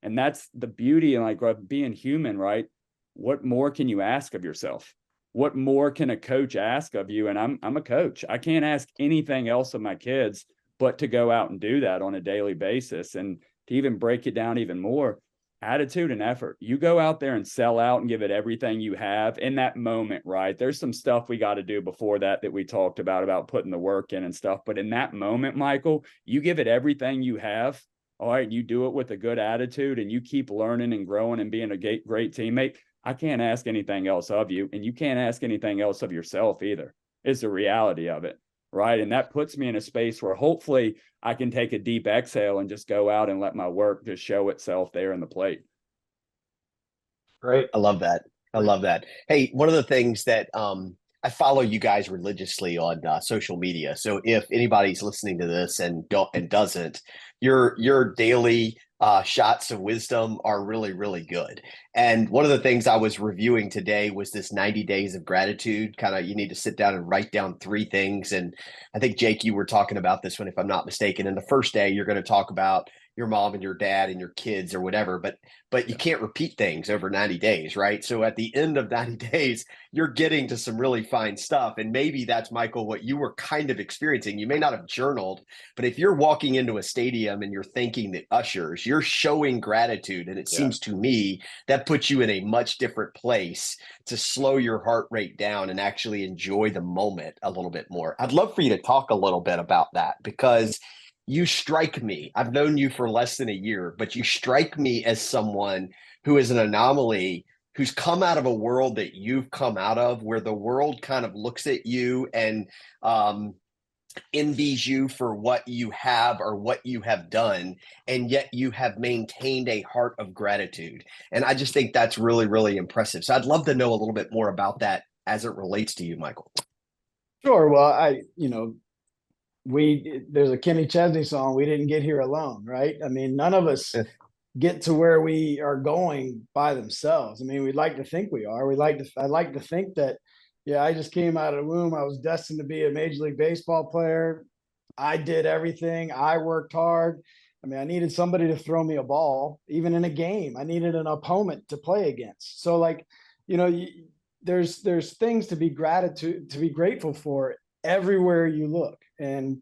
And that's the beauty and like being human, right? What more can you ask of yourself? What more can a coach ask of you? And I'm a coach. I can't ask anything else of my kids but to go out and do that on a daily basis. And to even break it down even more, attitude and effort. You go out there and sell out and give it everything you have in that moment, right? There's some stuff we got to do before that we talked about putting the work in and stuff. But in that moment, Michael, you give it everything you have. All right. You do it with a good attitude and you keep learning and growing and being a great teammate. I can't ask anything else of you, and you can't ask anything else of yourself either. It's the reality of it, right? And that puts me in a space where hopefully I can take a deep exhale and just go out and let my work just show itself there in the plate. Great. I love that. I love that. Hey, one of the things that I follow you guys religiously on social media. So if anybody's listening to this and doesn't, your daily shots of wisdom are really, really good. And one of the things I was reviewing today was this 90 days of gratitude. Kind of, you need to sit down and write down 3 things. And I think, Jake, you were talking about this one, if I'm not mistaken. And the first day, you're going to talk about your mom and your dad and your kids or whatever, but you can't repeat things over 90 days, right? So at the end of 90 days, you're getting to some really fine stuff. And maybe that's, Michael, what you were kind of experiencing. You may not have journaled, but if you're walking into a stadium and you're thanking the ushers, you're showing gratitude. And it seems to me that puts you in a much different place to slow your heart rate down and actually enjoy the moment a little bit more. I'd love for you to talk a little bit about that, because you strike me. I've known you for less than a year, but you strike me as someone who is an anomaly, who's come out of a world that you've come out of, where the world kind of looks at you and envies you for what you have or what you have done, and yet you have maintained a heart of gratitude. And I just think that's really, really impressive. So I'd love to know a little bit more about that as it relates to you, Michael. Sure. Well, there's a Kenny Chesney song, "We Didn't Get Here Alone," right? I mean, none of us get to where we are going by themselves. I mean, we'd like to think we are. I like to think that, yeah, I just came out of the womb. I was destined to be a Major League Baseball player. I did everything. I worked hard. I mean, I needed somebody to throw me a ball, even in a game. I needed an opponent to play against. So, there's things to be grateful for everywhere you look. And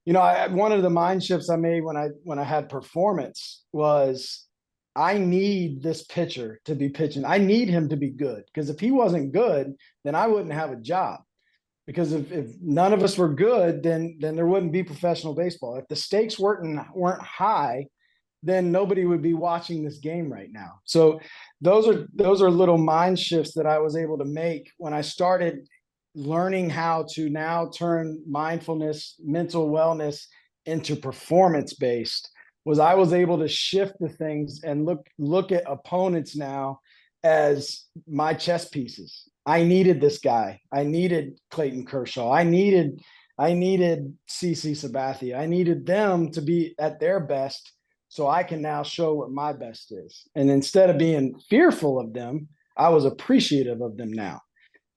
one of the mind shifts I made when I had performance was, I need this pitcher to be pitching. I need him to be good, because if he wasn't good, then I wouldn't have a job. Because if none of us were good, then there wouldn't be professional baseball. If the stakes weren't high, then nobody would be watching this game right now. So those are little mind shifts that I was able to make when I started learning how to now turn mindfulness, mental wellness into performance-based. Was I was able to shift the things and look at opponents now as my chess pieces. I needed this guy. I needed Clayton Kershaw. I needed CC Sabathia. I needed them to be at their best, so I can now show what my best is. And instead of being fearful of them, I was appreciative of them now.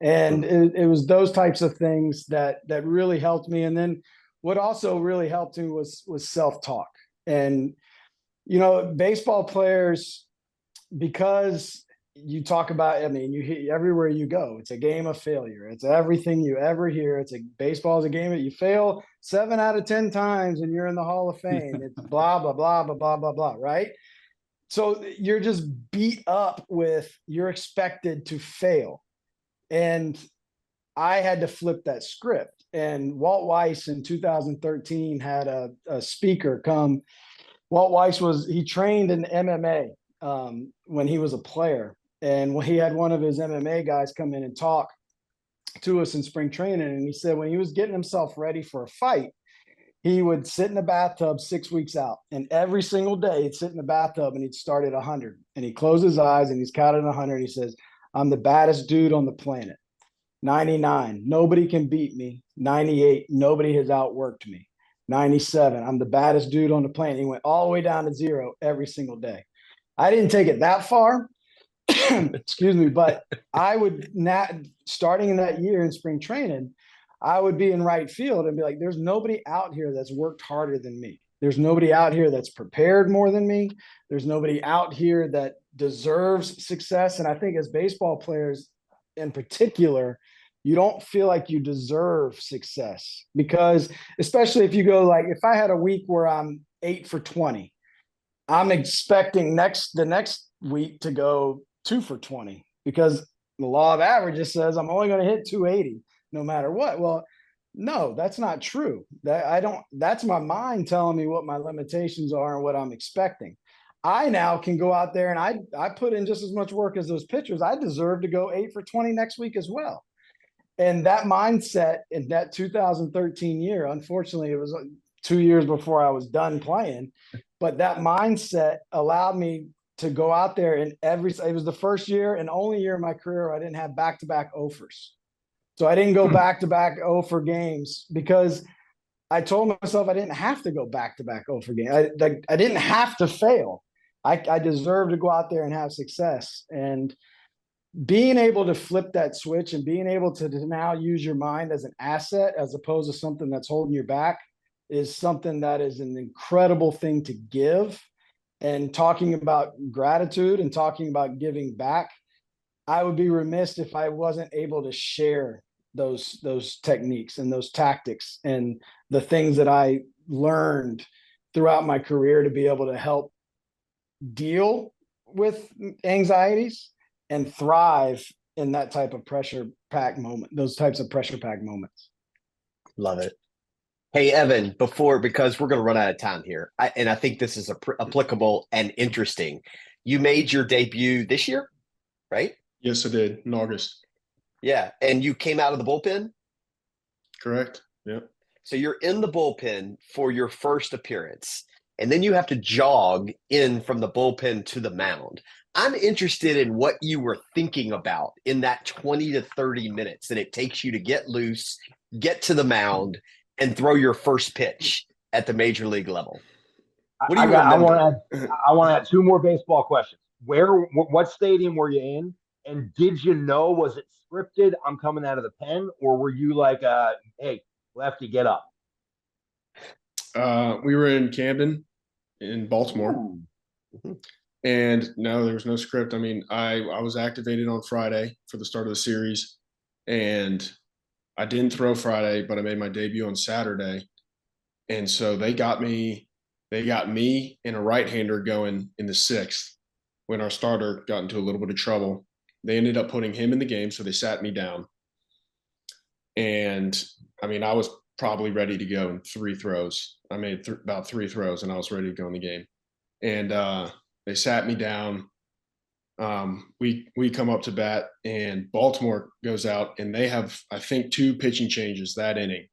And it was those types of things that really helped me. And then what also really helped me was self-talk. And, baseball players, because you talk about, you hear everywhere you go, it's a game of failure. It's everything you ever hear. Baseball is a game that you fail 7 out of 10 times and you're in the Hall of Fame. It's blah, blah, blah, blah, blah, blah, blah, right? So you're just beat up with, you're expected to fail. And I had to flip that script. And Walt Weiss in 2013 had a speaker come. Walt Weiss he trained in MMA when he was a player. And when he had one of his MMA guys come in and talk to us in spring training, and he said when he was getting himself ready for a fight, he would sit in the bathtub 6 weeks out. And every single day he'd sit in the bathtub and he'd start at 100. And he'd close his eyes and he's counting 100. He says, "I'm the baddest dude on the planet. 99, nobody can beat me. 98, nobody has outworked me. 97, I'm the baddest dude on the planet." He went all the way down to 0 every single day. I didn't take it that far, excuse me, but I would starting in that year in spring training, I would be in right field and be like, there's nobody out here that's worked harder than me. There's nobody out here that's prepared more than me. There's nobody out here that deserves success. And I think as baseball players in particular, you don't feel like you deserve success, because especially if you go, like, if I had a week where I'm 8 for 20, I'm expecting the next week to go 2 for 20, because the law of averages says I'm only going to hit 280 no matter what. Well, no, that's not true. That's my mind telling me what my limitations are and what I'm expecting. I now can go out there and I put in just as much work as those pitchers. I deserve to go 8 for 20 next week as well. And that mindset in that 2013 year, unfortunately, it was 2 years before I was done playing, but that mindset allowed me to go out there and it was the first year and only year in my career I didn't have back-to-back offers. So I didn't go back-to-back offer games because I told myself I didn't have to go back-to-back offer games. I didn't have to fail. I deserve to go out there and have success. And being able to flip that switch and being able to now use your mind as an asset as opposed to something that's holding you back is something that is an incredible thing to give. And talking about gratitude and talking about giving back, I would be remiss if I wasn't able to share those techniques and those tactics and the things that I learned throughout my career to be able to help deal with anxieties and thrive in that type of pressure pack moment, those types of pressure pack moments. Love it. Hey, Evan, because we're going to run out of time here, and I think this is applicable and interesting. You made your debut this year, right? Yes, I did in August. Yeah. And you came out of the bullpen? Correct. Yep. So you're in the bullpen for your first appearance, and then you have to jog in from the bullpen to the mound. I'm interested in what you were thinking about in that 20 to 30 minutes that it takes you to get loose, get to the mound, and throw your first pitch at the major league level. What do you remember? I want to add two more baseball questions. What stadium were you in? And did you know, was it scripted, I'm coming out of the pen, or were you like, hey, lefty, get up? We were in Camden in Baltimore. Mm-hmm. And no, there was no script. I mean, I was activated on Friday for the start of the series, and I didn't throw Friday, but I made my debut on Saturday. And so they got me and a right-hander going in the sixth when our starter got into a little bit of trouble. They ended up putting him in the game, so they sat me down. And I mean, I was probably ready to go in 3 throws. I made about 3 throws, and I was ready to go in the game. And they sat me down. We come up to bat, and Baltimore goes out, and they have, I think, 2 pitching changes that inning.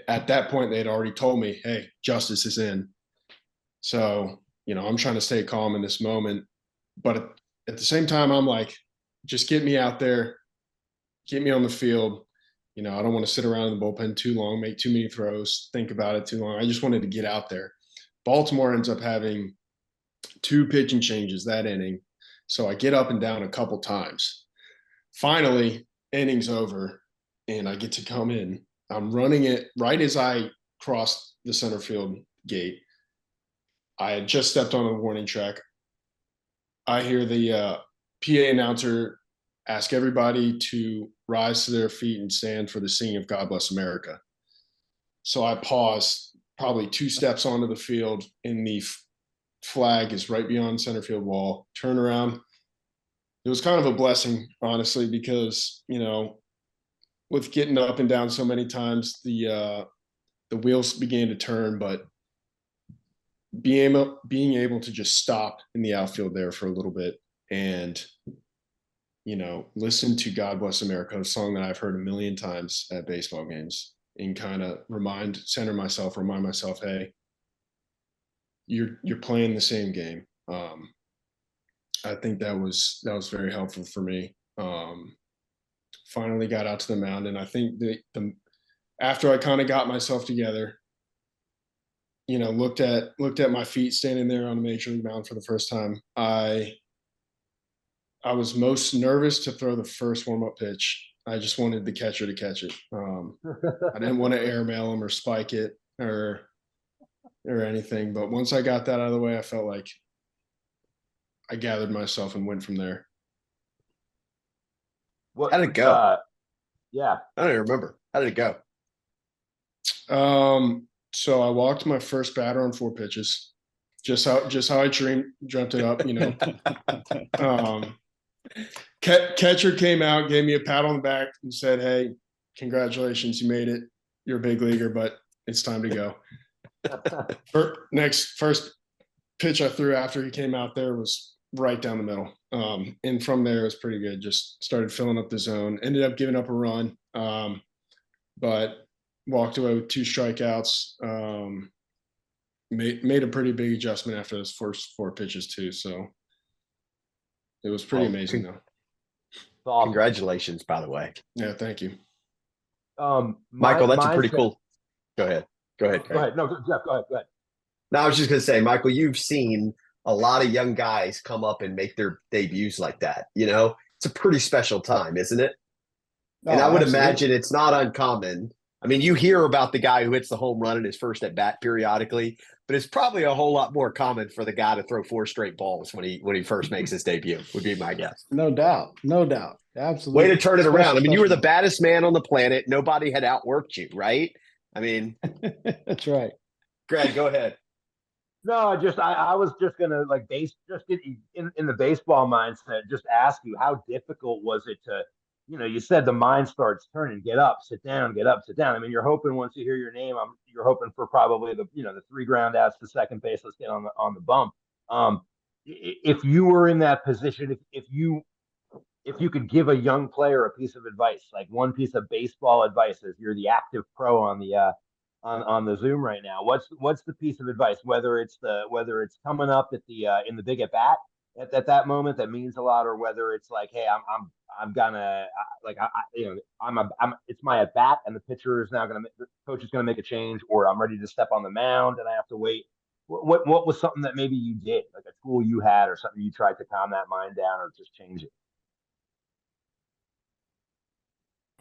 At that point, they had already told me, hey, Justice is in. So, I'm trying to stay calm in this moment. But at the same time, I'm like, just get me out there, get me on the field. I don't want to sit around in the bullpen too long, make too many throws, think about it too long. I just wanted to get out there. Baltimore ends up having 2 pitching changes that inning. So I get up and down a couple times. Finally, inning's over, and I get to come in. I'm running it right as I crossed the center field gate. I had just stepped on the warning track. I hear the PA announcer ask everybody to rise to their feet and stand for the singing of God Bless America. So I pause probably 2 steps onto the field, and the flag is right beyond center field wall. Turn around. It was kind of a blessing, honestly, because, with getting up and down so many times, the wheels began to turn, but being able to just stop in the outfield there for a little bit and, listen to God Bless America, a song that I've heard a million times at baseball games, and kind of remind myself, hey, you're playing the same game. I think that was very helpful for me. Finally got out to the mound, and I think after I kind of got myself together, looked at my feet standing there on the major league mound for the first time, I was most nervous to throw the first warm-up pitch. I just wanted the catcher to catch it. I didn't want to airmail him or spike it or anything. But once I got that out of the way, I felt like I gathered myself and went from there. How did it go? Yeah. I don't even remember. How did it go? So I walked my first batter on 4 pitches. Just how I dreamt it up, Catcher came out, gave me a pat on the back, and said, "Hey, congratulations, you made it. You're a big leaguer, but it's time to go." First pitch I threw after he came out there was right down the middle, and from there it was pretty good. Just started filling up the zone. Ended up giving up a run, but walked away with 2 strikeouts. Made a pretty big adjustment after those first 4 pitches too. So it was pretty amazing though. Awesome. Congratulations, by the way. Yeah, thank you. Michael, that's a pretty cool. Go ahead. Go ahead. No, Jeff, go ahead. No, I was just going to say, Michael, you've seen a lot of young guys come up and make their debuts like that. It's a pretty special time, isn't it? And I would imagine it's not uncommon I mean, you hear about the guy who hits the home run in his first at bat periodically, but it's probably a whole lot more common for the guy to throw 4 straight balls when he first makes his debut, would be my guess. No doubt. No doubt. Absolutely. Way to turn it around. I mean, you were the Special. baddest man on the planet. Nobody had outworked you, right? I mean, That's right. Greg, go ahead. No, I was just gonna like in the baseball mindset, just ask you how difficult was it to, you said the mind starts turning, get up, sit down, get up, sit down. I mean, you're hoping once you hear your name, you're hoping for probably the 3 ground outs to second base, let's get on the bump. If you were in that position, if you could give a young player a piece of advice, like one piece of baseball advice, as you're the active pro on the on the Zoom right now, what's the piece of advice? Whether it's coming up at the in the big at bat at that moment that means a lot, or whether it's like, hey, I'm gonna like I'm it's my at bat and the pitcher is now the coach is gonna make a change, or I'm ready to step on the mound and I have to wait. What was something that maybe you did, like a tool you had or something you tried to calm that mind down or just change it?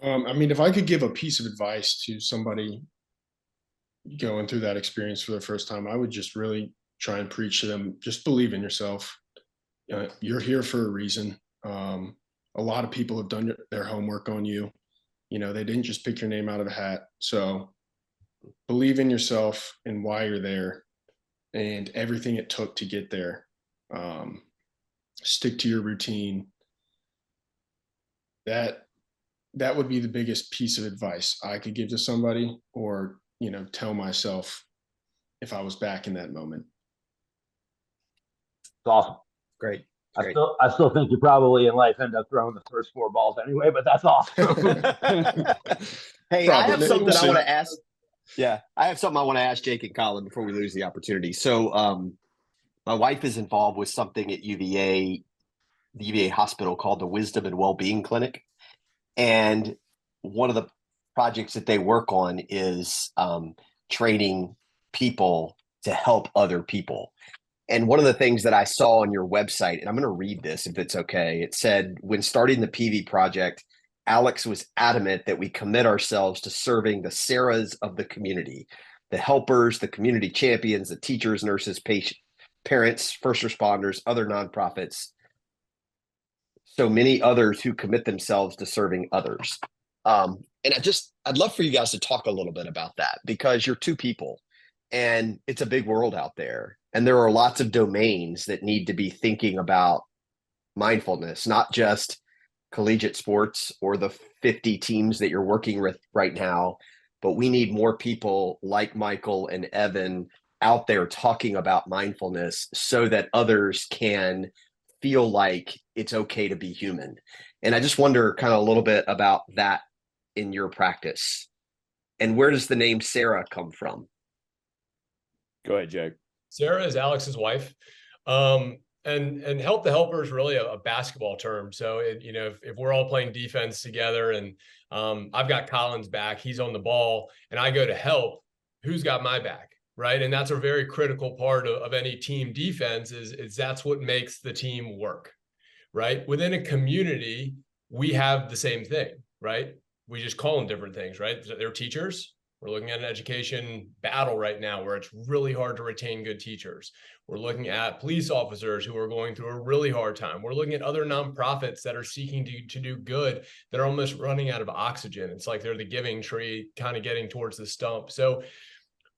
I mean, if I could give a piece of advice to somebody going through that experience for the first time, I would just really try and preach to them, just believe in yourself. You're here for a reason. A lot of people have done their homework on you. They didn't just pick your name out of a hat. So believe in yourself and why you're there and everything it took to get there. Stick to your routine. That would be the biggest piece of advice I could give to somebody, or tell myself if I was back in that moment. It's awesome. Great. I still think you probably in life end up throwing the first 4 balls anyway, but that's awesome. Hey, I have something I want to ask. Yeah, I have something I want to ask Jake and Collin before we lose the opportunity. So, my wife is involved with something at UVA, the UVA hospital called the Wisdom and Wellbeing Clinic. And one of the projects that they work on is training people to help other people. And one of the things that I saw on your website, and I'm going to read this if it's okay, it said, when starting the Peavey project, Alex was adamant that we commit ourselves to serving the Sarahs of the community, the helpers, the community champions, the teachers, nurses, patients, parents, first responders, other nonprofits, so many others who commit themselves to serving others. And I'd love for you guys to talk a little bit about that, because you're 2 people and it's a big world out there. And there are lots of domains that need to be thinking about mindfulness, not just collegiate sports or the 50 teams that you're working with right now, but we need more people like Michael and Evan out there talking about mindfulness so that others can feel like it's okay to be human. And I just wonder kind of a little bit about that in your practice. And where does the name Sarah come from? Go ahead, Jake. Sarah is Alex's wife. And help the helper is really a basketball term. So, if we're all playing defense together and I've got Collin's back, he's on the ball, and I go to help, who's got my back? Right. And that's a very critical part of any team defense is that's what makes the team work. Right. Within a community, we have the same thing. Right. We just call them different things. Right. They're teachers. We're looking at an education battle right now where it's really hard to retain good teachers. We're looking at police officers who are going through a really hard time. We're looking at other nonprofits that are seeking to do good, that are almost running out of oxygen. It's like they're the giving tree kind of getting towards the stump. So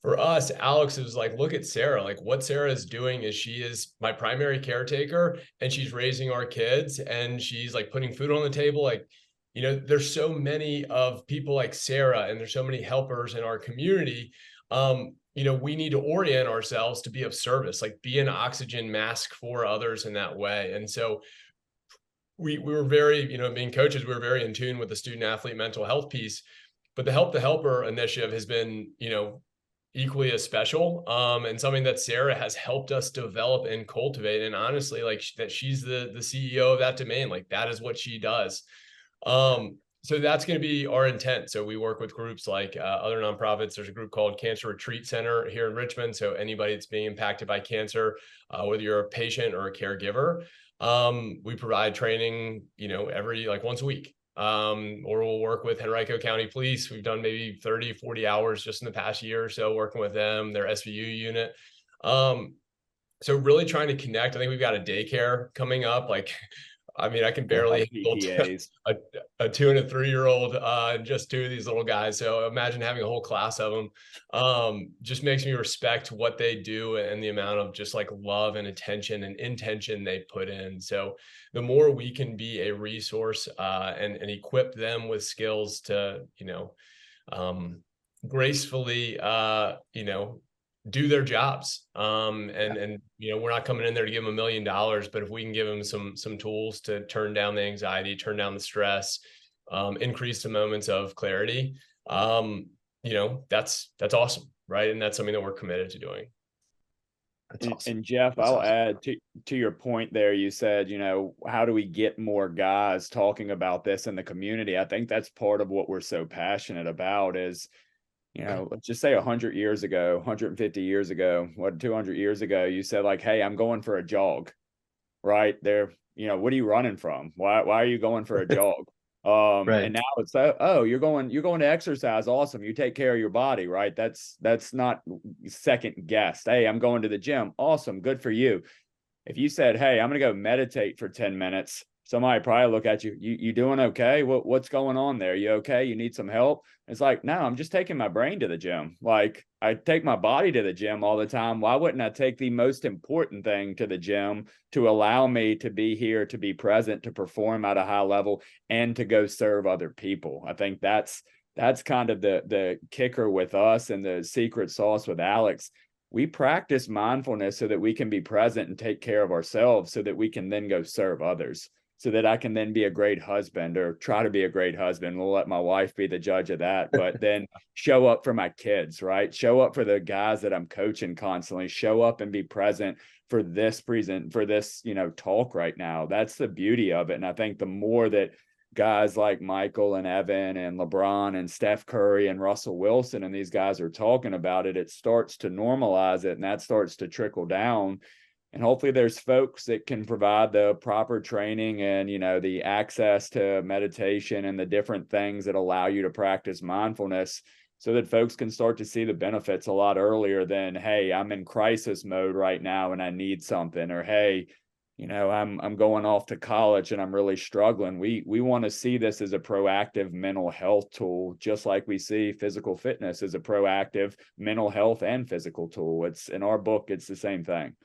for us, Alex is like, look at Sarah. Like, what Sarah is doing is she is my primary caretaker and she's raising our kids and she's like putting food on the table. Like, there's so many of people like Sarah and there's so many helpers in our community. We need to orient ourselves to be of service, like be an oxygen mask for others in that way. And so we were very, being coaches, we were very in tune with the student athlete mental health piece, but the Help the Helper initiative has been, equally as special, and something that Sarah has helped us develop and cultivate. And honestly, like that she's the CEO of that domain, like that is what she does. So that's going to be our intent. So we work with groups like other nonprofits. There's a group called Cancer Retreat Center here in Richmond. So anybody that's being impacted by cancer, whether you're a patient or a caregiver, we provide training, every once a week. or we'll work with Henrico County Police. We've done maybe 30, 40 hours just in the past year or so working with them, their SVU unit. So really trying to connect. I think we've got a daycare coming up. Like, I mean, I can barely handle a 2 and a 3-year-old, just 2 of these little guys. So imagine having a whole class of them. Just makes me respect what they do and the amount of just like love and attention and intention they put in. So the more we can be a resource and equip them with skills to, gracefully, do their jobs. And we're not coming in there to give them $1 million, but if we can give them some tools to turn down the anxiety, turn down the stress, increase the moments of clarity, that's awesome. Right. And that's something that we're committed to doing. And Jeff, I'll add to your point there. You said, how do we get more guys talking about this in the community? I think that's part of what we're so passionate about is, let's just say 100 years ago, 150 years ago, 200 years ago, you said like, hey, I'm going for a jog, right there. What are you running from? Why are you going for a jog? Right. And now it's, oh, you're going to exercise. Awesome. You take care of your body, right? That's not second guessed. Hey, I'm going to the gym. Awesome. Good for you. If you said, hey, I'm going to go meditate for 10 minutes, somebody probably look at you. You doing okay? What's going on there? You okay? You need some help? It's like, no, I'm just taking my brain to the gym. Like I take my body to the gym all the time. Why wouldn't I take the most important thing to the gym to allow me to be here, to be present, to perform at a high level and to go serve other people? I think that's kind of the kicker with us and the secret sauce with Alex. We practice mindfulness so that we can be present and take care of ourselves so that we can then go serve others. So that I can then be a great husband or try to be a great husband. We'll let my wife be the judge of that, but then show up for my kids, right? Show up for the guys that I'm coaching constantly, show up and be present for this talk right now. That's the beauty of it. And I think the more that guys like Michael and Evan and LeBron and Steph Curry and Russell Wilson and these guys are talking about it, it starts to normalize it and that starts to trickle down. And hopefully there's folks that can provide the proper training and, the access to meditation and the different things that allow you to practice mindfulness so that folks can start to see the benefits a lot earlier than, hey, I'm in crisis mode right now and I need something, or, hey, I'm going off to college and I'm really struggling. We want to see this as a proactive mental health tool, just like we see physical fitness as a proactive mental health and physical tool. It's in our book, it's the same thing.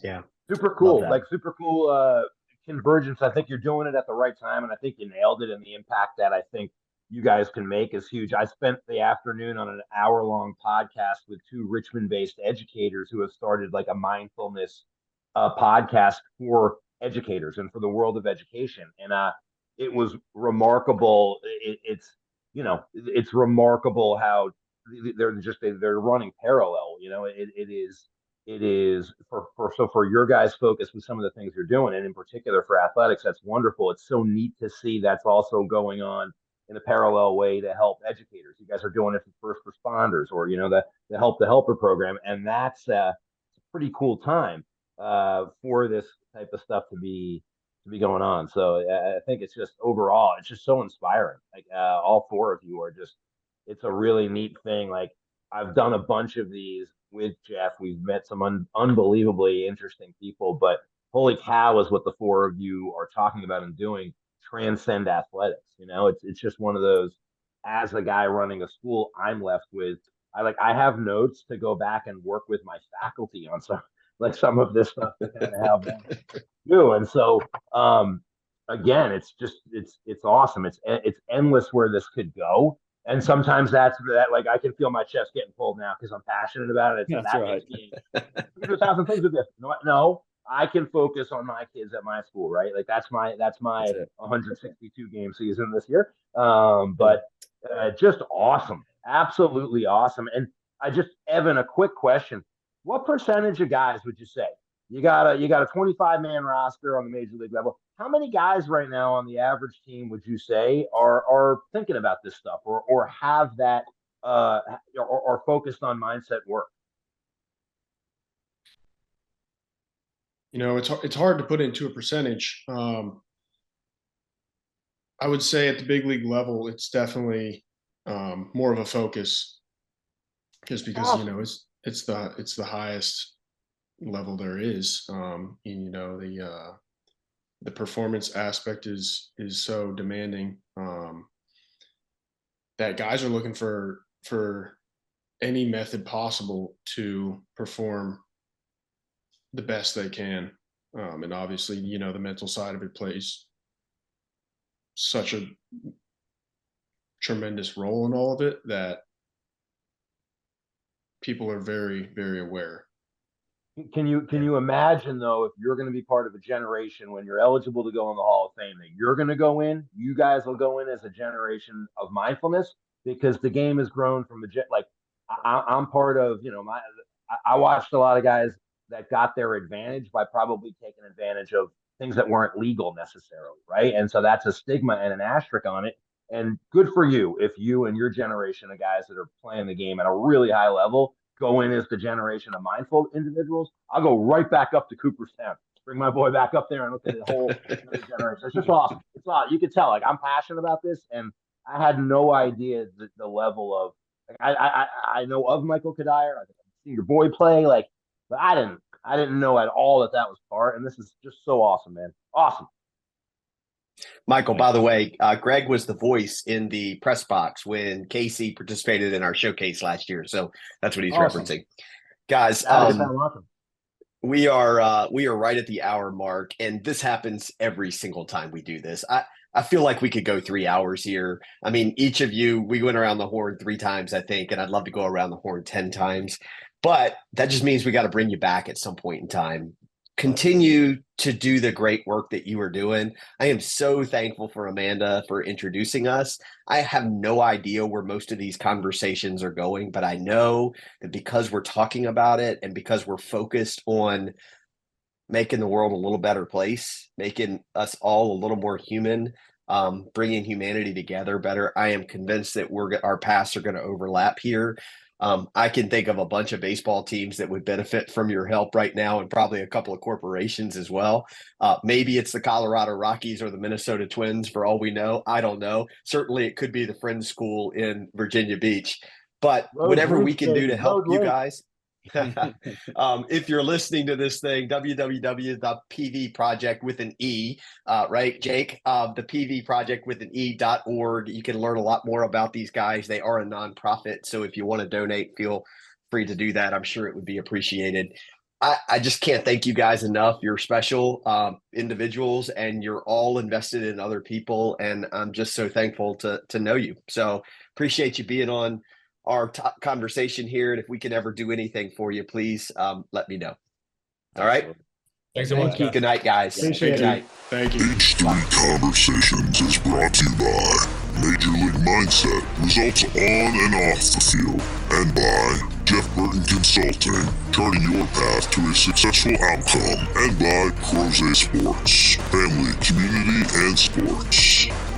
Yeah. Super cool. Super cool convergence. I think you're doing it at the right time. And I think you nailed it. And the impact that I think you guys can make is huge. I spent the afternoon on an hour-long podcast with 2 Richmond-based educators who have started like a mindfulness podcast for educators and for the world of education. And it was remarkable. It's remarkable how they're running parallel. It is for your guys' focus with some of the things you're doing, and in particular for athletics, that's wonderful. It's so neat to see that's also going on in a parallel way to help educators. You guys are doing it for first responders, or the Help the Helper program, and that's a pretty cool time for this type of stuff to be going on. So I think it's just overall, it's just so inspiring. Like all 4 of you are just, it's a really neat thing. Like I've done a bunch of these with Jeff. We've met some unbelievably interesting people, but holy cow is what the 4 of you are talking about and doing transcend athletics. It's just one of those, as a guy running a school, I'm left with, I have notes to go back and work with my faculty on some of this stuff to kind of have them do. And so, again, it's awesome. It's endless where this could go. And sometimes that's like I can feel my chest getting pulled now because I'm passionate about it. That's right. There's 1,000 things with this. No, I can focus on my kids at my school, right? Like that's my 162 game season this year. But just awesome, absolutely awesome. And Evan, a quick question: what percentage of guys would you say you got a 25-man roster on the major league level? How many guys right now on the average team would you say are thinking about this stuff or have that or focused on mindset work? It's hard to put into a percentage. I would say at the big league level, it's definitely more of a focus, just because it's the highest level there is. The performance aspect is so demanding that guys are looking for any method possible to perform the best they can. And obviously, the mental side of it plays such a tremendous role in all of it that people are very, very aware. Can you imagine, though, if you're going to be part of a generation when you're eligible to go in the Hall of Fame, that you're going to go in, you guys will go in as a generation of mindfulness, because the game has grown from I'm part of, I watched a lot of guys that got their advantage by probably taking advantage of things that weren't legal necessarily, right? And so that's a stigma and an asterisk on it. And good for you if you and your generation of guys that are playing the game at a really high level go in as the generation of mindful individuals. I'll go right back up to Cooperstown, bring my boy back up there and look at the whole generation. It's just awesome. It's awesome. You can tell, I'm passionate about this, and I had no idea the level of, I know of Michael Cuddyer. I've seen your boy play, but I didn't know at all that was part. And this is just so awesome, man. Awesome. Michael, by the way, Greg was the voice in the press box when Casey participated in our showcase last year. So that's what he's referencing. Guys, we are right at the hour mark, and this happens every single time we do this. I feel like we could go 3 hours here. I mean, each of you, we went around the horn 3 times, I think, and I'd love to go around the horn 10 times. But that just means we got to bring you back at some point in time. Continue to do the great work that you are doing. I am so thankful for Amanda for introducing us. I have no idea where most of these conversations are going, but I know that because we're talking about it and because we're focused on making the world a little better place, making us all a little more human, bringing humanity together better, I am convinced that our paths are going to overlap here. I can think of a bunch of baseball teams that would benefit from your help right now, and probably a couple of corporations as well. Maybe it's the Colorado Rockies or the Minnesota Twins, for all we know. I don't know. Certainly it could be the Friends School in Virginia Beach. But whatever we can do to help you guys, if you're listening to this thing, www.Peavey Project with an E, right, Jake? The Peavey Project with an E.org. You can learn a lot more about these guys. They are a nonprofit, so if you want to donate, feel free to do that. I'm sure it would be appreciated. I just can't thank you guys enough. You're special individuals, and you're all invested in other people, and I'm just so thankful to know you. So appreciate you being on our conversation here, and if we can ever do anything for you, please let me know. All right. Thanks so much. Good night, guys. Appreciate it. Thank you. H3 Conversations is brought to you by Major League Mindset, results on and off the field, and by Jeff Burton Consulting, charting your path to a successful outcome, and by Prose Sports, family, community, and sports.